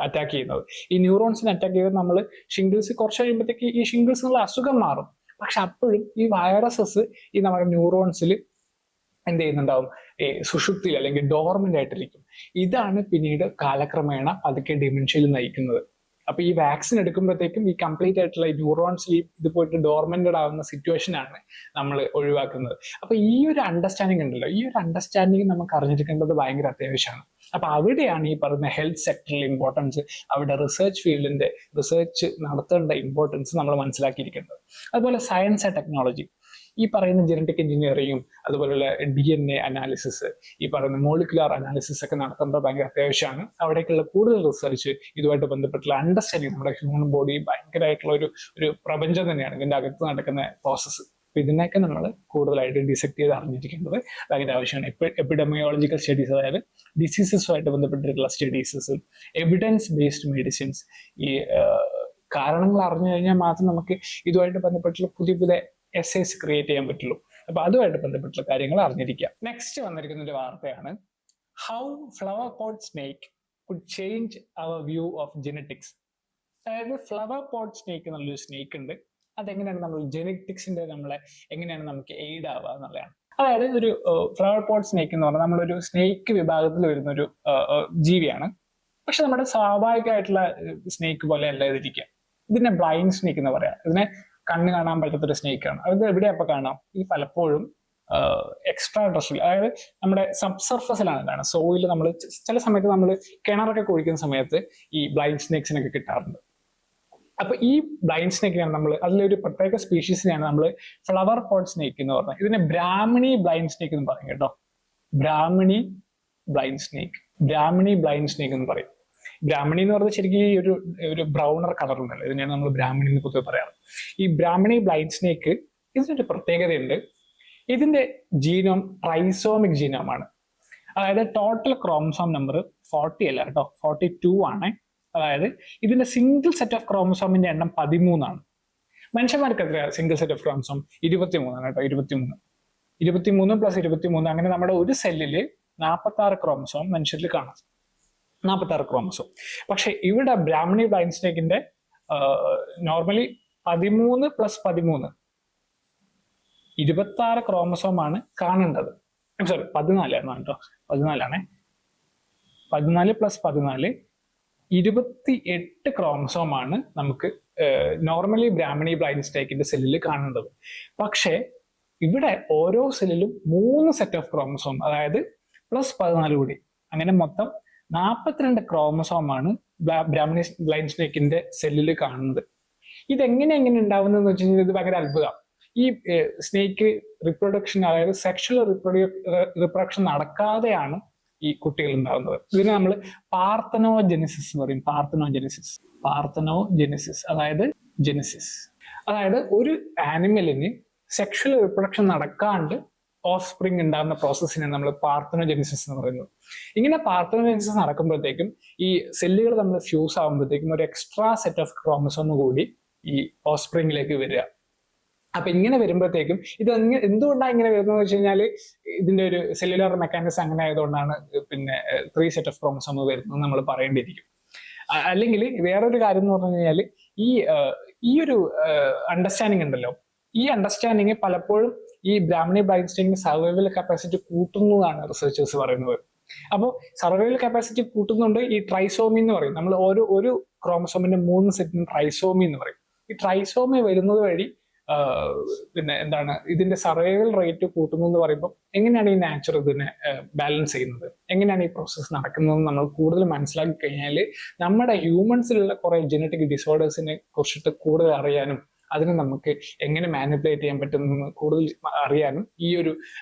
അറ്റാക്ക് ചെയ്യുന്നത്. ഈ ന്യൂറോൺസിനെ അറ്റാക്ക് ചെയ്ത് നമ്മൾ ഷിംഗിൾസ് കുറച്ച് കഴിയുമ്പോഴത്തേക്ക് ഈ ഷിംഗിൾസ് എന്നുള്ള അസുഖം മാറും. പക്ഷെ അപ്പോഴും ഈ വൈറസസ് ഈ നമ്മുടെ ന്യൂറോൺസിൽ എന്ത് ചെയ്യുന്നുണ്ടാവും? സുഷുപ്തിയിൽ അല്ലെങ്കിൽ ഡോർമെന്റ് ആയിട്ടിരിക്കും. ഇതാണ് പിന്നീട് കാലക്രമേണ പതുക്കെ ഡിമെൻഷ്യയിൽ നയിക്കുന്നത്. അപ്പൊ ഈ വാക്സിൻ എടുക്കുമ്പോഴത്തേക്കും ഈ കംപ്ലീറ്റ് ആയിട്ടുള്ള ഈ ന്യൂറോൺസിൽ ഇത് പോയിട്ട് ഡോർമെന്റഡ് ആവുന്ന സിറ്റുവേഷനാണ് നമ്മൾ ഒഴിവാക്കുന്നത്. അപ്പൊ ഈ ഒരു അണ്ടർസ്റ്റാൻഡിങ് ഉണ്ടല്ലോ, ഈ ഒരു അണ്ടർസ്റ്റാൻഡിങ് നമുക്ക് അറിഞ്ഞിരിക്കേണ്ടത് ഭയങ്കര അത്യാവശ്യമാണ്. അപ്പൊ അവിടെയാണ് ഈ പറയുന്ന ഹെൽത്ത് സെക്ടറിലെ ഇമ്പോർട്ടൻസ്, അവിടെ റിസർച്ച് ഫീൽഡിന്റെ റിസർച്ച് നടത്തേണ്ട ഇമ്പോർട്ടൻസ് നമ്മൾ മനസ്സിലാക്കിയിരിക്കുന്നത്. അതുപോലെ സയൻസ് ആൻഡ് ടെക്നോളജി, ഈ പറയുന്ന ജനറ്റിക് എഞ്ചിനീയറിങ്ങും അതുപോലുള്ള DNA അനാലിസിസ്, ഈ പറയുന്ന മോളിക്കുലാർ അനാലിസിസ് ഒക്കെ നടത്തേണ്ടത് ഭയങ്കര അത്യാവശ്യമാണ്. അവിടേക്കുള്ള കൂടുതൽ റിസർച്ച്, ഇതുമായിട്ട് ബന്ധപ്പെട്ടുള്ള അണ്ടർസ്റ്റാൻഡിങ്, നമ്മുടെ ഹ്യൂമൻ ബോഡി ഭയങ്കരമായിട്ടുള്ള ഒരു പ്രപഞ്ചം തന്നെയാണ് ഇതിന്റെ അകത്ത് നടക്കുന്ന പ്രോസസ്സ്. അപ്പൊ ഇതിനൊക്കെ നമ്മൾ കൂടുതലായിട്ട് ഡിസെക്ട് ചെയ്ത് അറിഞ്ഞിരിക്കേണ്ടത് ഭയങ്കര ആവശ്യമാണ്. എപ്പിഡെമിയോളജിക്കൽ സ്റ്റഡീസ്, അതായത് ഡിസീസസുമായിട്ട് ബന്ധപ്പെട്ടിട്ടുള്ള സ്റ്റഡീസസ്, എവിഡൻസ് ബേസ്ഡ് മെഡിസിൻസ്, ഈ കാരണങ്ങൾ അറിഞ്ഞു കഴിഞ്ഞാൽ മാത്രം നമുക്ക് ഇതുമായിട്ട് ബന്ധപ്പെട്ടുള്ള പുതിയ പുതിയ എസ്സേസ് ക്രിയേറ്റ് ചെയ്യാൻ പറ്റുള്ളൂ. അപ്പൊ അതുമായിട്ട് ബന്ധപ്പെട്ടുള്ള കാര്യങ്ങൾ അറിഞ്ഞിരിക്കുക. നെക്സ്റ്റ് വന്നിരിക്കുന്ന ഒരു വാർത്തയാണ്, how flower pot snake could change our view of genetics. അതായത് ഫ്ലവർ പോട്ട് സ്നേക്ക് എന്നുള്ളൊരു സ്നേക്ക് ഉണ്ട്. അതെങ്ങനെയാണ് നമ്മൾ ജെനറ്റിക്സിന്റെ എങ്ങനെയാണ് നമുക്ക് എയ്ഡ് ആവുക എന്നുള്ളതാണ്. അതായത് ഒരു ഫ്ലവർ പോട്ട് സ്നേക്ക് എന്ന് പറഞ്ഞാൽ നമ്മളൊരു സ്നേക്ക് വിഭാഗത്തിൽ വരുന്ന ഒരു ജീവിയാണ്. പക്ഷെ നമ്മുടെ സ്വാഭാവികമായിട്ടുള്ള സ്നേക്ക് പോലെ അല്ല ഇതിരിക്കുക. ഇതിനെ ബ്ലൈൻഡ് സ്നേക്ക് എന്ന് പറയാം. ഇതിനെ കണ്ണ് കാണാൻ പറ്റാത്തൊരു സ്നേക്കാണ്. അത് എവിടെയാ അപ്പൊ കാണാം? ഈ പലപ്പോഴും എക്സ്ട്രാ ടെറസ്ട്രിയൽ, അതായത് നമ്മുടെ സബ് സർഫസിലാണ് കാണാം. സോയിൽ നമ്മൾ ചില സമയത്ത് നമ്മൾ കിണറൊക്കെ കുഴിക്കുന്ന സമയത്ത് ഈ ബ്ലൈൻഡ് സ്നേക്സിനൊക്കെ കിട്ടാറുണ്ട്. അപ്പൊ ഈ ബ്ലൈൻഡ് സ്നേക്കിനെയാണ് നമ്മൾ, അതിലൊരു പ്രത്യേക സ്പീഷീസിനെയാണ് നമ്മൾ ഫ്ലവർ പോട്ട് സ്നേക്ക് എന്ന് പറഞ്ഞത്. ഇതിനെ ബ്രാഹ്മണി ബ്ലൈൻഡ് സ്നേക്ക് എന്ന് പറയും കേട്ടോ. ബ്രാഹ്മണി ബ്ലൈൻഡ് സ്നേക്ക് എന്ന് പറയും. ബ്രാഹ്മണി എന്ന് പറഞ്ഞാൽ ശരിക്കും ഈ ഒരു ബ്രൗണർ കളർ ഉണ്ടല്ലോ, ഇതിനെയാണ് നമ്മൾ ബ്രാഹ്മണി എന്ന് പൊതുവെ പറയാറ്. ഈ ബ്രാഹ്മണി ബ്ലൈൻഡ് സ്നേക്ക് ഇതിനൊരു പ്രത്യേകതയുണ്ട്. ഇതിന്റെ ജീനോം ട്രൈസോമിക് ജീനോമാണ്. അതായത് ടോട്ടൽ ക്രോമസോം നമ്പർ 40 അല്ല കേട്ടോ, 42 ആണ്. അതായത് ഇതിന്റെ സിംഗിൾ സെറ്റ് ഓഫ് ക്രോമസോമിന്റെ എണ്ണം 13 ആണ്. മനുഷ്യന്മാർക്ക് എത്ര സിംഗിൾ സെറ്റ് ഓഫ് ക്രോമസോം? 23 ആണ് കേട്ടോ. 23 പ്ലസ് 23, അങ്ങനെ നമ്മുടെ ഒരു സെല്ലില് 46 ക്രോമസോം മനുഷ്യരിൽ കാണാം. 46 ക്രോമസോം. പക്ഷെ ഇവിടെ ബ്രാഹ്മണി ബ്ലൈൻഡ് സ്നേക്കിന്റെ നോർമലി 13 പ്ലസ് 13 26 ക്രോമസോം ആണ് കാണേണ്ടത്. സോറി 14 ആണ് കേട്ടോ, 14 ആണേ. 14 പ്ലസ് 14 28 ക്രോമസോം ആണ് നമുക്ക് നോർമലി ബ്രാഹ്മണി ബ്ലൈൻഡ് സ്നേക്കിന്റെ സെല്ലിൽ കാണേണ്ടത്. പക്ഷെ ഇവിടെ ഓരോ സെല്ലിലും 3 സെറ്റ് ഓഫ് ക്രോമസോം, അതായത് പ്ലസ് 14 കൂടി അങ്ങനെ മൊത്തം 42 ക്രോമസോമാണ് ബ്രാഹ്മണി ബ്ലൈൻഡ് സ്നേക്കിന്റെ സെല്ലിൽ കാണുന്നത്. എങ്ങനെ ഉണ്ടാവുന്നതെന്ന് വെച്ച് കഴിഞ്ഞാൽ ഇത് ഭയങ്കര അത്ഭുതം. ഈ സ്നേക്ക് റിപ്രൊഡക്ഷൻ, അതായത് സെക്ഷൽ റിപ്രൊഡക്ഷൻ നടക്കാതെയാണ് ഈ കുട്ടികൾ ഉണ്ടാകുന്നത്. ഇതിനെ നമ്മൾ പാർത്തനോജെനിസിസ് എന്ന് പറയും. പാർത്തനോജെനിസിസ് അതായത് ജെനിസിസ്, അതായത് ഒരു ആനിമലിന് സെക്ഷൽ റിപ്രൊഡക്ഷൻ നടക്കാണ്ട് ഓഫ്സ്പ്രിങ് ഉണ്ടാകുന്ന പ്രോസസ്സിനെ നമ്മൾ പാർത്തനോജെനിസിസ് എന്ന് പറയുന്നത്. ഇങ്ങനെ പാർത്തനോജെനിസിസ് നടക്കുമ്പോഴത്തേക്കും ഈ സെല്ലുകൾ നമ്മൾ ഫ്യൂസ് ആകുമ്പോഴത്തേക്കും ഒരു എക്സ്ട്രാ സെറ്റ് ഓഫ് ക്രോമസോം കൂടി ഈ ഓഫ്സ്പ്രിങ്ങിലേക്ക് വരിക. അപ്പൊ ഇങ്ങനെ വരുമ്പോഴത്തേക്കും ഇത് എന്തുകൊണ്ടാണ് ഇങ്ങനെ വരുന്നത് വെച്ച് കഴിഞ്ഞാൽ ഇതിന്റെ ഒരു സെല്ലുലാർ മെക്കാനിസം അങ്ങനെ ആയതുകൊണ്ടാണ് പിന്നെ 3 സെറ്റ് ഓഫ് ക്രോമസോം വരുന്നത് നമ്മൾ പറയേണ്ടിയിരിക്കും. അല്ലെങ്കിൽ വേറൊരു കാര്യം എന്ന് പറഞ്ഞു കഴിഞ്ഞാൽ ഈ ഒരു അണ്ടർസ്റ്റാൻഡിങ് ഉണ്ടല്ലോ, ഈ അണ്ടർസ്റ്റാൻഡിങ് പലപ്പോഴും ഈ ബ്രാഹ്മണി ബ്ലൈൻഡ് സ്നേക്കിന്റെ സർവൈവൽ കപ്പാസിറ്റി കൂട്ടുന്നതാണ് റിസർച്ചേഴ്സ് പറയുന്നത്. അപ്പോൾ സർവൈവൽ കപ്പാസിറ്റി കൂട്ടുന്നുണ്ട് ഈ ട്രൈസോമി എന്ന് പറയും. നമ്മൾ ഒരു ക്രോമസോമിന്റെ 3 സെറ്റിന് ട്രൈസോമി എന്ന് പറയും. ഈ ട്രൈസോമി വരുന്നത് വഴി പിന്നെ എന്താണ് ഇതിന്റെ സർവൈവൽ റേറ്റ് കൂട്ടുന്നു എന്ന് പറയുമ്പോൾ എങ്ങനെയാണ് ഈ നാച്ചർ ഇതിനെ ബാലൻസ് ചെയ്യുന്നത്, എങ്ങനെയാണ് ഈ പ്രോസസ്സ് നടക്കുന്നത് നമ്മൾ കൂടുതൽ മനസ്സിലാക്കി കഴിഞ്ഞാൽ നമ്മുടെ ഹ്യൂമൻസിലുള്ള കുറെ ജനറ്റിക് ഡിസോർഡേഴ്സിനെ കുറിച്ചിട്ട് കൂടുതൽ അറിയാനും അതിന് നമുക്ക് എങ്ങനെ മാനിപ്പുലേറ്റ് ചെയ്യാൻ പറ്റുമെന്ന് കൂടുതൽ അറിയാനും ഈ ഒരു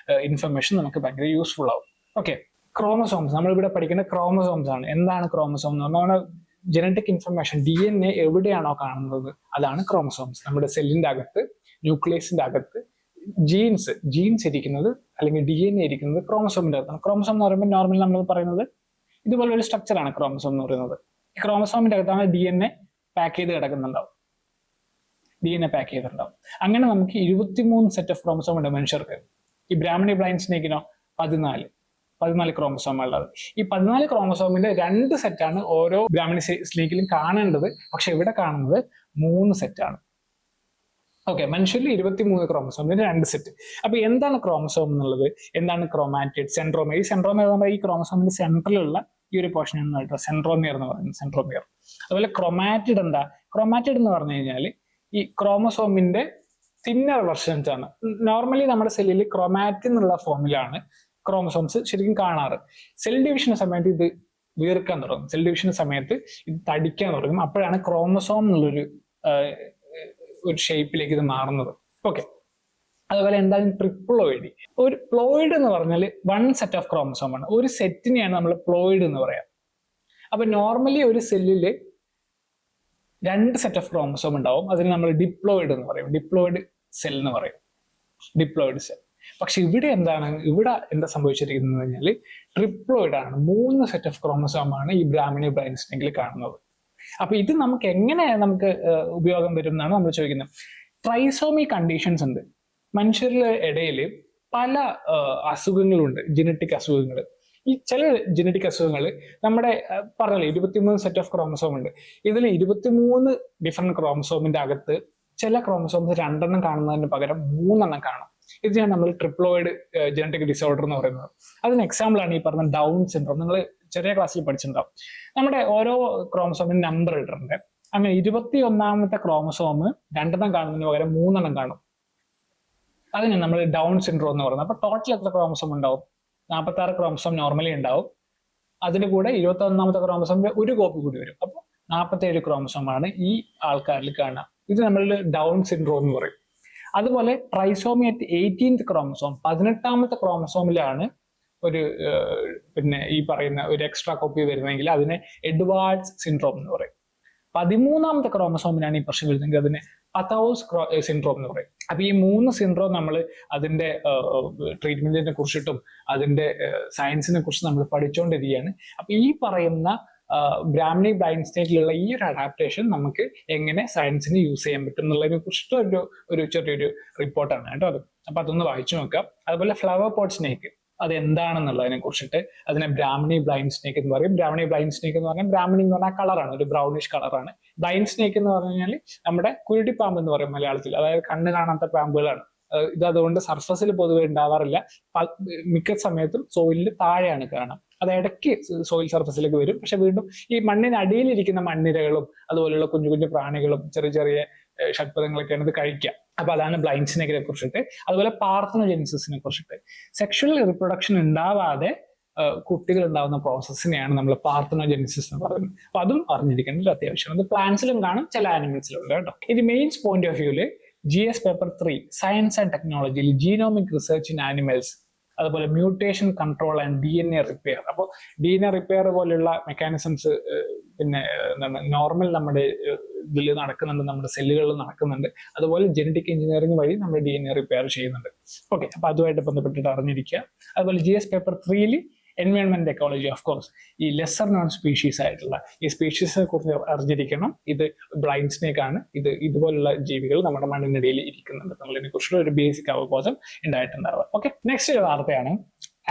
ഇൻഫർമേഷൻ നമുക്ക് ഭയങ്കര യൂസ്ഫുൾ ആവും. ഓക്കെ, ക്രോമസോംസ് നമ്മളിവിടെ പഠിക്കുന്ന ക്രോമസോംസ് ആണ്. എന്താണ് ക്രോമസോം എന്ന് പറഞ്ഞാൽ ജനറ്റിക് ഇൻഫർമേഷൻ, DNA എവിടെയാണോ കാണുന്നത് അതാണ് ക്രോമസോംസ്. നമ്മുടെ സെല്ലിന്റെ അകത്ത്, ന്യൂക്ലിയസിന്റെ അകത്ത് ജീൻസ് ഇരിക്കുന്നത് അല്ലെങ്കിൽ DNA ഇരിക്കുന്നത് ക്രോമസോമിന്റെ അകത്താണ്. ക്രോമസോം എന്ന് പറയുമ്പോൾ നോർമലി നമ്മൾ പറയുന്നത് ഇതുപോലെ ഒരു സ്ട്രക്ചറാണ് ക്രോമസോം എന്ന് പറയുന്നത്. ഈ ക്രോമസോമിന്റെ അകത്താണ് DNA പാക്ക് ചെയ്ത് കിടക്കുന്നുണ്ടാവും, DNA പാക്ക് ചെയ്തിട്ടുണ്ടാവും. അങ്ങനെ നമുക്ക് 23 സെറ്റ് ഓഫ് ക്രോമസോം ഉണ്ട് മനുഷ്യർക്ക്. ഈ ബ്രാഹ്മണി ബ്ലൈൻഡ് സ്നേക്കിനോ 14 ക്രോമസോമുള്ളത്. ഈ 14 ക്രോമസോമിന്റെ 2 സെറ്റാണ് ഓരോ ബ്രാഹ്മണി സ്നേക്കിലും കാണേണ്ടത്. പക്ഷെ ഇവിടെ കാണുന്നത് 3 സെറ്റാണ്. ഓക്കെ, മനുഷ്യരിൽ 23 ക്രോമസോമിന്റെ 2 സെറ്റ്. അപ്പൊ എന്താണ് ക്രോമസോം എന്നുള്ളത്, എന്താണ് ക്രോമാറ്റിഡ്, സെൻട്രോമിയർ. ഈ സെൻട്രോമിയർ എന്ന് പറയുമ്പോൾ ഈ ക്രോമസോമിന്റെ സെൻട്രലുള്ള ഈ ഒരു പോർഷൻ ആണ് സെൻട്രോമിയർ എന്ന് പറയുന്നത്, സെൻട്രോമിയർ. അതുപോലെ ക്രോമാറ്റിഡ് എന്താ? ക്രോമാറ്റിഡ് എന്ന് പറഞ്ഞു കഴിഞ്ഞാൽ ഈ ക്രോമസോമിന്റെ തിന്നർ വെർഷൻസ് ആണ്. നോർമലി നമ്മുടെ സെല്ലിൽ ക്രോമാറ്റിൻ എന്നുള്ള ഫോമിലാണ് ക്രോമസോംസ് ശരിക്കും കാണാറ്. സെൽ ഡിവിഷന് സമയത്ത് ഇത് വീർക്കാൻ തുടങ്ങും, സെൽ ഡിവിഷന് സമയത്ത് ഇത് തടിക്കാൻ തുടങ്ങും. അപ്പോഴാണ് ക്രോമസോം എന്നുള്ളൊരു ഷേപ്പിലേക്ക് ഇത് മാറുന്നത്. ഓക്കെ, അതുപോലെ എന്താണ് ട്രിപ്ലോയിഡ്? ഒരു പ്ലോയിഡ് എന്ന് പറഞ്ഞാൽ 1 സെറ്റ് ഓഫ് ക്രോമസോം ആണ്. ഒരു സെറ്റിനെയാണ് നമ്മൾ പ്ലോയിഡ് എന്ന് പറയാം. അപ്പൊ നോർമലി ഒരു സെല്ലില് 2 സെറ്റ് ഓഫ് ക്രോമസോം ഉണ്ടാവും. അതിന് നമ്മൾ ഡിപ്ലോയിഡ് എന്ന് പറയും, ഡിപ്ലോയിഡ് സെൽ എന്ന് പറയും, ഡിപ്ലോയിഡ് സെൽ. പക്ഷെ ഇവിടെ എന്താ സംഭവിച്ചിരിക്കുന്നത് കഴിഞ്ഞാൽ ട്രിപ്ലോയിഡ് ആണ്. 3 സെറ്റ് ഓഫ് ക്രോമസോം ആണ് ഈ ബ്രാഹ്മണി ബ്ലൈൻഡ് സ്നേക്കിൽ കാണുന്നത്. അപ്പൊ ഇത് നമുക്ക് എങ്ങനെ ഉപയോഗം വരും എന്നാണ് നമ്മൾ ചോദിക്കുന്നത്. ട്രൈസോമി കണ്ടീഷൻസ് ഉണ്ട് മനുഷ്യരുടെ ഇടയിൽ. പല അസുഖങ്ങളുണ്ട്, ജനറ്റിക് അസുഖങ്ങൾ. ഈ ചില ജനറ്റിക് അസുഖങ്ങൾ നമ്മുടെ പറഞ്ഞല്ലോ 23 സെറ്റ് ഓഫ് ക്രോമസോം ഉണ്ട്. ഇതിൽ 23 ഡിഫറെന്റ് ക്രോമസോമിന്റെ അകത്ത് ചില ക്രോമസോംസ് 2 എണ്ണം കാണുന്നതിന് പകരം 3 എണ്ണം കാണും. ഇതിനാണ് നമ്മൾ ട്രിപ്ലോയിഡ് ജനറ്റിക് ഡിസോർഡർ എന്ന് പറയുന്നത്. അതിന് എക്സാമ്പിൾ ആണ് ഈ പറഞ്ഞ ഡൗൺ സിൻഡ്രോം. നിങ്ങൾ ചെറിയ ക്ലാസ്സിൽ പഠിച്ചിട്ടുണ്ടാവും. നമ്മുടെ ഓരോ ക്രോമസോമിന് നമ്പർ ഇട്ടിട്ടുണ്ട്. അങ്ങനെ 21ാമത്തെ ക്രോമസോം 2 എണ്ണം കാണുന്നതിന് പകരം 3 എണ്ണം കാണും. അതിന് നമ്മൾ ഡൗൺ സിൻഡ്രോം എന്ന് പറയുന്നത്. അപ്പൊ ടോട്ടൽ എത്ര ക്രോമസോം ഉണ്ടാവും? 46 ക്രോമസോം നോർമലി ഉണ്ടാവും. അതിന് കൂടെ 21ാമത്തെ ക്രോമസോമിന്റെ ഒരു കോപ്പി കൂടി വരും. അപ്പോൾ 47 ക്രോമസോമാണ് ഈ ആൾക്കാരിൽ കാണുക. ഇത് നമ്മൾ ഡൗൺ സിൻഡ്രോം എന്ന് പറയും. അതുപോലെ ട്രൈസോമി അറ്റ് 18th ക്രോമസോം, 18ാമത്തെ ക്രോമസോമിലാണ് ഒരു ഈ പറയുന്ന ഒരു എക്സ്ട്രാ കോപ്പി വരുന്നതെങ്കിൽ അതിനെ എഡ്വാർഡ്സ് സിൻഡ്രോം എന്ന് പറയും. 13ാമത്തെ ക്രോമസോമിനാണ് ഈ പ്രശ്നം വരുന്നതെങ്കിൽ അതിനെ പതൗസ് സിൻഡ്രോം എന്ന് പറയും. അപ്പൊ ഈ 3 സിൻഡ്രോം നമ്മൾ അതിന്റെ ട്രീറ്റ്മെന്റിനെ കുറിച്ചിട്ടും അതിന്റെ സയൻസിനെ കുറിച്ച് നമ്മൾ പഠിച്ചുകൊണ്ടിരിക്കുകയാണ്. അപ്പൊ ഈ പറയുന്ന ബ്രാഹ്മണി ബ്ലൈൻഡ് സ്നേക്കിലുള്ള ഈ ഒരു അഡാപ്റ്റേഷൻ നമുക്ക് എങ്ങനെ സയൻസിന് യൂസ് ചെയ്യാൻ പറ്റും എന്നുള്ളതിനെ കുറിച്ചിട്ട് ഒരു ചെറിയൊരു റിപ്പോർട്ടാണ് കേട്ടോ അത്. അപ്പൊ അതൊന്ന് വായിച്ചു നോക്കാം. അതുപോലെ ഫ്ലവർ പോട്ട് സ്നേക്ക് അത് എന്താണെന്നുള്ളതിനെ കുറിച്ചിട്ട് അതിനെ ബ്രാഹ്മണി ബ്ലൈൻഡ് സ്നേക്ക് എന്ന് പറയും. ബ്രാഹ്മണി ബ്ലൈൻഡ് സ്നേക്ക് എന്ന് പറഞ്ഞാൽ ബ്രാഹ്മണി എന്ന് പറഞ്ഞാൽ കളറാണ്, ഒരു ബ്രൗണിഷ് കളറാണ്. ബ്ലൈൻഡ് സ്നേക്ക് എന്ന് പറഞ്ഞു കഴിഞ്ഞാൽ നമ്മുടെ കുരുടിപ്പാമ്പ് എന്ന് പറയും മലയാളത്തിൽ, അതായത് കണ്ണ് കാണാത്ത പാമ്പുകളാണ്. ഇത് അതുകൊണ്ട് സർഫസിൽ പൊതുവെ ഉണ്ടാവാറില്ല. മിക്ക സമയത്തും സോയിലിൽ താഴെയാണ് കാണാം. അത് ഇടയ്ക്ക് സോയിൽ സർഫസിലേക്ക് വരും. പക്ഷെ വീണ്ടും ഈ മണ്ണിനടിയിലിരിക്കുന്ന മണ്ണിരകളും അതുപോലെയുള്ള കുഞ്ഞു കുഞ്ഞു പ്രാണികളും ചെറിയ ചെറിയ ഷഡ്പദങ്ങളൊക്കെയാണ് ഇത് കഴിക്കുക. അപ്പൊ അതാണ് ബ്ലൈൻഡ് സ്നേക്കിനെ കുറിച്ചിട്ട്. അതുപോലെ പാർത്തനോജെനിസിസിനെ കുറിച്ചിട്ട്. സെക്ഷൽ റിപ്രൊഡക്ഷൻ ഉണ്ടാവാതെ കുട്ടികൾ ഉണ്ടാകുന്ന പ്രോസസ്സിനെയാണ് നമ്മൾ പാർത്തനോജെനിസിസ് എന്ന് പറയുന്നത്. അപ്പൊ അതും അറിഞ്ഞിരിക്കേണ്ടത് അത്യാവശ്യമാണ്. അത് പ്ലാന്റ്സിലും കാണും, ചില ആനിമൽസിലും ഉണ്ട് കേട്ടോ. ഇത് മെയിൻസ് പോയിന്റ് ഓഫ് വ്യൂല് GS പേപ്പർ 3 സയൻസ് ആൻഡ് ടെക്നോളജിയിൽ ജീനോമിക് റിസർച്ച് ഇൻ ആനിമൽസ്, അതുപോലെ mutation control and DNA repair. അപ്പോൾ DNA റിപ്പയർ പോലെയുള്ള മെക്കാനിസംസ് പിന്നെ എന്താണ് നോർമൽ നമ്മുടെ ഇതിൽ നടക്കുന്നുണ്ട്, നമ്മുടെ സെല്ലുകളിൽ നടക്കുന്നുണ്ട്. അതുപോലെ ജനറ്റിക് എഞ്ചിനീയറിംഗ് വഴി നമ്മൾ DNA റിപ്പയർ ചെയ്യുന്നുണ്ട്. ഓക്കെ, അപ്പൊ അതുമായിട്ട് ബന്ധപ്പെട്ടിട്ട് അറിഞ്ഞിരിക്കുക. അതുപോലെ GS paper 3 environment ecology, of course ഈ ലെസർ നോൺ സ്പീഷീസ് ആയിട്ടുള്ള ഈ സ്പീഷീസിനെ കുറിച്ച് അറിഞ്ഞിരിക്കണം. ഇത് ബ്ലൈൻഡ് സ്നേക്ക് ആണ്. ഇതുപോലുള്ള ജീവികൾ നമ്മുടെ മണ്ണിനിടയിൽ ഇരിക്കുന്നുണ്ട്. നമ്മളിതിനെ കുറിച്ചുള്ള ഒരു ബേസിക് അവബോധം ഉണ്ടായിട്ടുണ്ടാവുക. ഓക്കെ, നെക്സ്റ്റ് ഒരു വാർത്തയാണ്.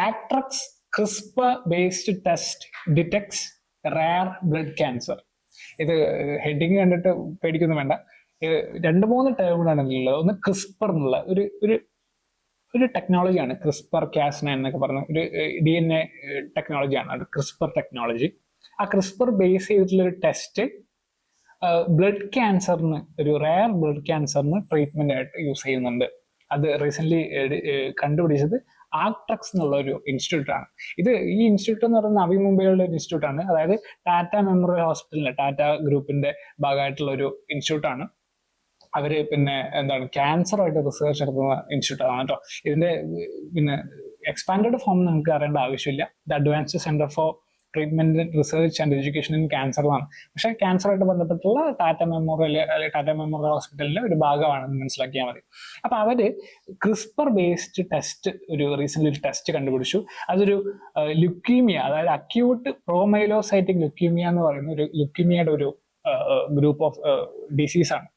Actrex CRISPR based test detects rare blood cancer. ഇത് ഹെഡിങ് കണ്ടിട്ട് പേടിക്കൊന്നും വേണ്ട. 2-3 ടേമുകളാണ് ഇതിലുള്ളത്. ഒന്ന് ക്രിസ്പർ എന്നുള്ള ഒരു ടെക്നോളജിയാണ്, ക്രിസ്പർ കാസ്ന എന്നൊക്കെ പറഞ്ഞ ഒരു DNA ടെക്നോളജിയാണ്. അത് ക്രിസ്പർ ടെക്നോളജി. ആ ക്രിസ്പർ ബേസ് ചെയ്തിട്ടുള്ള ഒരു ടെസ്റ്റ് ബ്ലഡ് ക്യാൻസറിന്, ഒരു റയർ ബ്ലഡ് ക്യാൻസറിന് ട്രീറ്റ്മെന്റ് ആയിട്ട് യൂസ് ചെയ്യുന്നുണ്ട്. അത് റീസെന്റ് കണ്ടുപിടിച്ചത് ആക്ട്രക്സ് എന്നുള്ള ഒരു ഇൻസ്റ്റിറ്റ്യൂട്ട് ആണ്. ഈ ഇൻസ്റ്റിറ്റ്യൂട്ട് എന്ന് പറയുന്നത് നവി മുംബൈയിലുള്ള ഒരു ഇൻസ്റ്റിറ്റ്യൂട്ട് ആണ്. അതായത് ടാറ്റ മെമ്മോറിയൽ ഹോസ്പിറ്റലിന്റെ, ടാറ്റ ഗ്രൂപ്പിന്റെ ഭാഗമായിട്ടുള്ള ഒരു ഇൻസ്റ്റിറ്റ്യൂട്ട് ആണ്. അവര് പിന്നെ എന്താണ് ക്യാൻസറുമായിട്ട് റിസർച്ച് നടത്തുന്ന ഇൻസ്റ്റിറ്റ്യൂട്ട് ആണ് കേട്ടോ. ഇതിന്റെ പിന്നെ എക്സ്പാൻഡഡ് ഫോം നമുക്ക് അറിയേണ്ട ആവശ്യമില്ല. The advanced centre for treatment research and education in cancer എന്നാണ്. പക്ഷേ ക്യാൻസറുമായിട്ട് ബന്ധപ്പെട്ടുള്ള ടാറ്റ മെമ്മോറിയൽ ഹോസ്പിറ്റലിന്റെ ഒരു ഭാഗമാണെന്ന് മനസ്സിലാക്കിയാൽ മതി. അപ്പൊ അവര് ക്രിസ്പർ ബേസ്ഡ് ടെസ്റ്റ് റീസെന്റ് ഒരു ടെസ്റ്റ് കണ്ടുപിടിച്ചു. അതൊരു ലുക്കീമിയ, അതായത് അക്യൂട്ട് പ്രോമൈലോസൈറ്റിക് ലുക്കീമിയ എന്ന് പറയുന്ന ഒരു ലുക്കീമിയയുടെ ഒരു ഗ്രൂപ്പ് ഓഫ് ഡിസീസ് ആണ്.